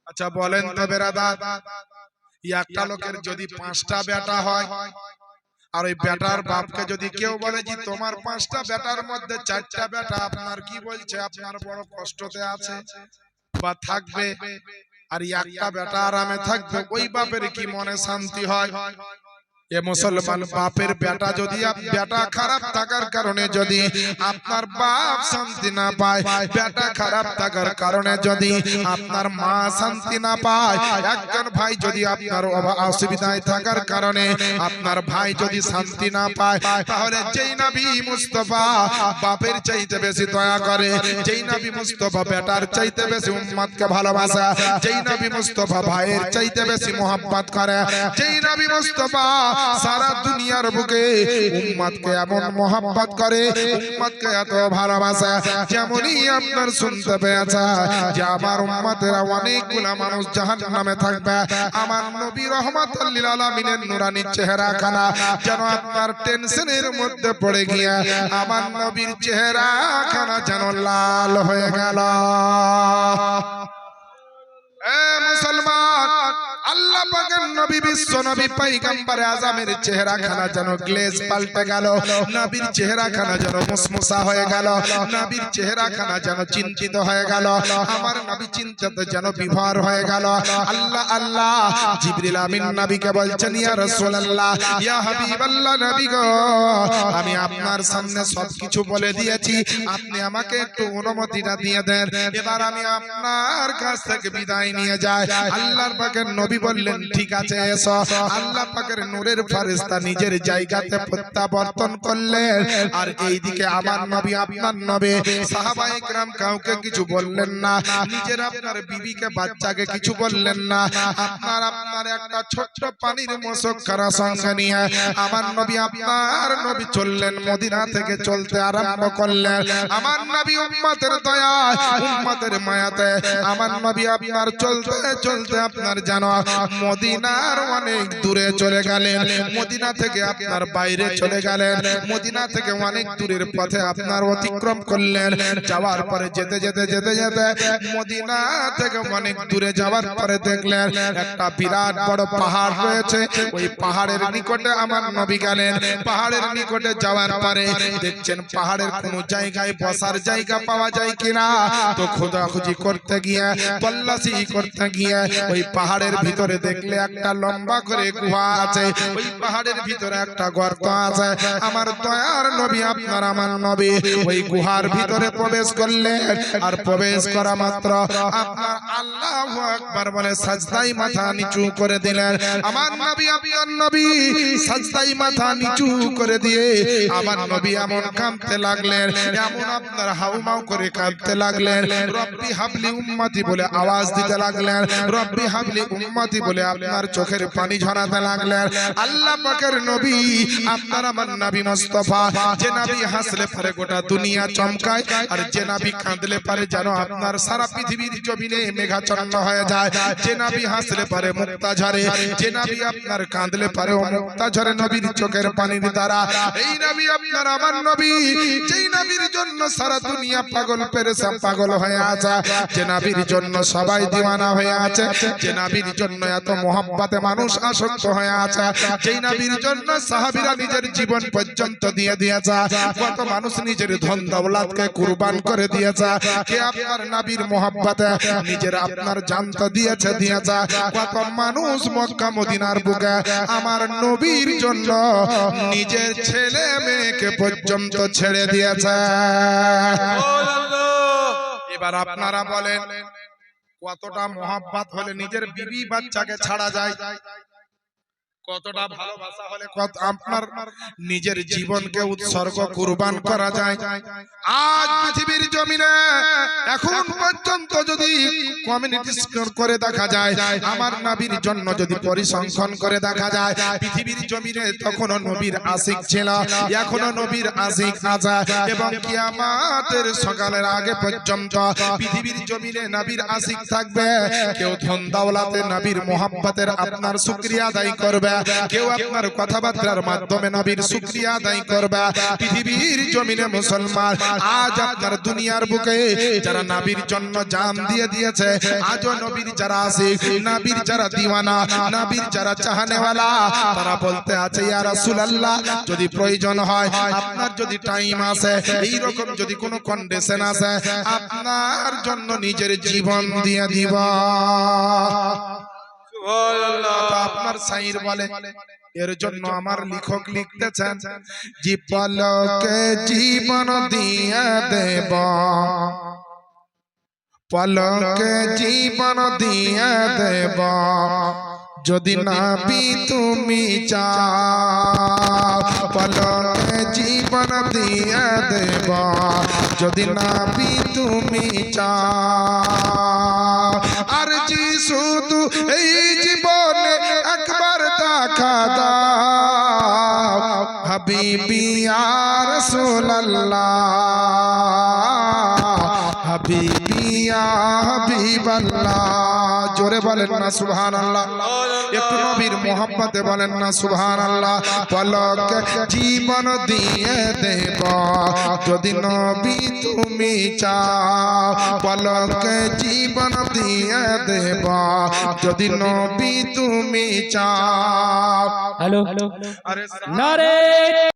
আচ্ছা বলেন তো বেরাদার, একটা লোকের যদি 5টা বেটা হয়, আর ওই বেটার বাপকে যদি কেউ বলে যে তোমার 5টা বেটার মধ্যে 4টা বেটা আপনার কি বলছে, আপনার বড় কষ্টতে আছে বা থাকবে, আর একটা বেটা আরামে থাকবে, ওই বাপের কি মনে শান্তি হয়? এ মুসলমান বাপের বেটা যদি বেটা খারাপ থাকার কারণে যদি আপনার বাপ শান্তি না পায়, বেটা খারাপ থাকার কারণে যদি আপনার মা শান্তি না পায়, একজন ভাই যদি আপনার অসুবিধায় থাকার কারণে আপনার ভাই যদি শান্তি না পায়, তাহলে যেই নবী মুস্তাফা বাপের চাইতে বেশি দয়া করে, যেই নবী মুস্তাফা বেটার চাইতে বেশি উম্মতকে ভালোবাসে, যেই নবী মুস্তাফা ভাইয়ের চাইতে বেশি মোহাব্বত করে, যেই নবী মুস্তাফা সারা দুনিয়ার বুকে উম্মতকে এমন মোহাব্বত করে, উম্মতকে এত ভালোবাসে, যেমনই আপনার শুনতে পেয়েছে যে আমার উম্মতেরা অনেকগুলা মানুষ জাহান্নামে থাকবে, আমার নবী রহমাতুল লিল আলামিনের নূরানী চেহারাখানা যেন আপনার টেনশনের মধ্যে পড়ে গিয়ে আমার নবীর চেহারাখানা যেন লাল হয়ে গেল। এ মুসলমান, আল্লাহ পাকের নবী বিশ্ব নবী পয়গম্বর আজমের চেহারাখানা যেন গ্লেজ পাল্টে গেল, নবীর চেহারাখানা যেন মুসমুসা হয়ে গেল, নবীর চেহারাখানা যেন চিন্তিত হয়ে গেল, আমার নবী চিন্তিত যেন বিভোর হয়ে গেল। আল্লাহ আল্লাহ জিবরিল আমিন নবীকে বলছেন, ইয়া রাসূলুল্লাহ, ইয়া হাবিবাল্লাহ নবী গো, আমি আপনার সামনে সবকিছু বলে দিয়েছি, আপনি আমাকে একটু অনুমতিটা দিয়ে দেন, এবার আমি আপনার কাছ থেকে বিদায় নিয়ে যাই। আল্লাহর পাকের নবী বললেন, ঠিক আছে এসো। আল্লাহ পাকের নূরের ফেরেশতা নিজের জায়গাতে প্রত্যাবর্তন করলেন, আর এইদিকে আমার নবী আপনার নবী সাহাবায়ে কেরাম কাউকে কিছু বললেন না, নিজের আপনার বিবিকে বাচ্চাকে কিছু বললেন না, আপনার একটা ছোট্ট পানির মশকখানা সঙ্গে নিয়ে আমার নবী আপনার নবী চললেন, মদিনা থেকে চলতে আরম্ভ করলেন। আমার নবী উম্মতের দয়ায় উম্মতের মায়াতে আমার নবী আপনার চলতে চলতে আপনার জানো মদিনার অনেক দূরে চলে গেলেন, মদিনা থেকে আপনার বাইরে চলে গেলেন, মদিনা থেকে অনেক দূরের পথে আপনার অতিক্রম করলেন। যাওয়ার পরে যেতে যেতে যেতে যেতে মদিনা থেকে অনেক দূরে যাওয়ার পরে দেখলেন একটা বিরাট বড় পাহাড় রয়েছে, ওই পাহাড়ের নিকটে আমার নবী গেলেন। পাহাড়ের নিকটে যাওয়ার পরে দেখছেন পাহাড়ের কোনো জায়গায় বসার জায়গা পাওয়া যায় কিনা, তো খোঁজাখুঁজি করতে গিয়ে তল্লাশি করতে গিয়ে ওই পাহাড়ের ভিতরে দেখলে একটা লম্বা করে গুহা আছে, ওই পাহাড়ের ভিতরে একটা গর্ত আছে। আমার দয়ার নবী আপনার আমার নবী ওই গুহার ভিতরে প্রবেশ করলেন, আর প্রবেশ করা মাত্র আপনার আল্লাহু আকবার বলে সাজদায় মাথা নিচু করে দিলেন। আমার নবী আপনার নবী সাজদায় মাথা নিচু করে দিয়ে আমার নবী এমন কাঁদতে লাগলেন, এমন আপনার হাউমাউ করে কাঁদতে লাগলেন, রব্বি হাবলি উম্মতি বলে আওয়াজ দিতে লাগলেন, রব্বি হাবলি উম্মতি বলে আপনার চোখের পানি ঝরাতে লাগলেন। আল্লাহ পাকের নবী আপনার আমার নবী মুস্তাফা, যে নবী হাসলে পারে গোটা দুনিয়া চমকায়, আর যে নবী কাঁদলে পারে যেন আপনার সারা পৃথিবীর জমিনে মেঘাচ্ছন্ন হয়ে যায়, যে নবী হাসলে পারে মুক্তা ঝরে, যে নবী আপনার কাঁদলে পারে মুক্তা ঝরে নবীর চোখের পানির দ্বারা। এই নবী আপনার আমার নবী, যেই নবীর জন্য সারা দুনিয়া পাগল পেরেশান পাগল হয়ে আছে, যে নবীর জন্য সবাই দিওয়ানা হয়ে আছে, যে নবীর জন্য এত মোহাব্বতে মানুষ আসক্ত হয়ে আছে, যেই নবীর জন্য সাহাবীরা নিজের জীবন পর্যন্ত দিয়ে দিয়েছে, কত মানুষ নিজের ধন দৌলতকে কুরবান করে দিয়েছে, কে আপনার নবীর মোহাব্বতে নিজের আপনার জান তো দিয়েছে দিয়েছে, কত মানুষ মক্কা মদিনার বুকে আমার নবীর জন্য নিজের ছেলে মেয়েকে পর্যন্ত ছেড়ে দিয়েছে। এবার আপনারা বলেন কতটা মোহাব্বত হলে নিজের বিবি বাচ্চাকে ছাড়া যায়, কতটা ভালোবাসা হলে কত আপনার নিজের জীবনকে উৎসর্গ কুরবান করা যায়। আজ পৃথিবীর জমিনে এখন পর্যন্ত যদি কমিউনিটি করে দেখা যায়, আমার নবীর জন্য যদি পরিসংখ্যান করে দেখা যায়, পৃথিবীর জমিনে তখনও নবীর আশিক ছিল, এখনো নবীর আশিক আছে, এবং কিয়ামতের সকালের আগে পর্যন্ত পৃথিবীর জমিনে নবীর আশিক থাকবে। কেউ ধন দৌলতে নবীর মোহাব্বতের আপনার শুকরিয়া আদায় করবে, কেউ আপনার কথাবার্তার মাধ্যমে নবীর শুকরিয়া আদায় করবে। পৃথিবীর জমিনে মুসলমান আজ আপনার দুনিয়ার বুকে যারা নবীর জন্য জান দিয়ে দিয়েছে, আজও নবীর যারা আশিক, নবীর যারা দিওয়ানা, নবীর যারা চাহনেওয়ালা, তারা বলতে আছে ইয়া রাসূলুল্লাহ, যদি প্রয়োজন হয়, আপনার যদি টাইম আসে, এই রকম যদি কোনো কন্ডিশন আসে, আপনার জন্য নিজের জীবন দিয়ে দিব। আপনার শাইর বলে, এর জন্য আমার লেখক লিখতেছেন, জীবলকে জীবন দিয়ে দেব, পলকে জীবন দিয়ে দেব, যদি নবী তুমি চাও, পলকে জীবন দিয়ে দেব, যদি নবী তুমি চাও। আর জি শুধু এই জীবনে একবার দেখা দাও, হাবিবি ইয়া রাসূলুল্লাহ, হাবিবি ইয়া হাবিবাল্লাহ। জোরে বলেন না সুবহানাল্লাহ, একটু নবীর মোহাব্বতে বলেন না সুবহানাল্লাহ। পলকে জীবন দিয়ে দেব, যদি নবী তুমি চাও পলকে জীবন দিয়ে দেব যদি নবী তুমি চাও। হ্যালো আরে নারে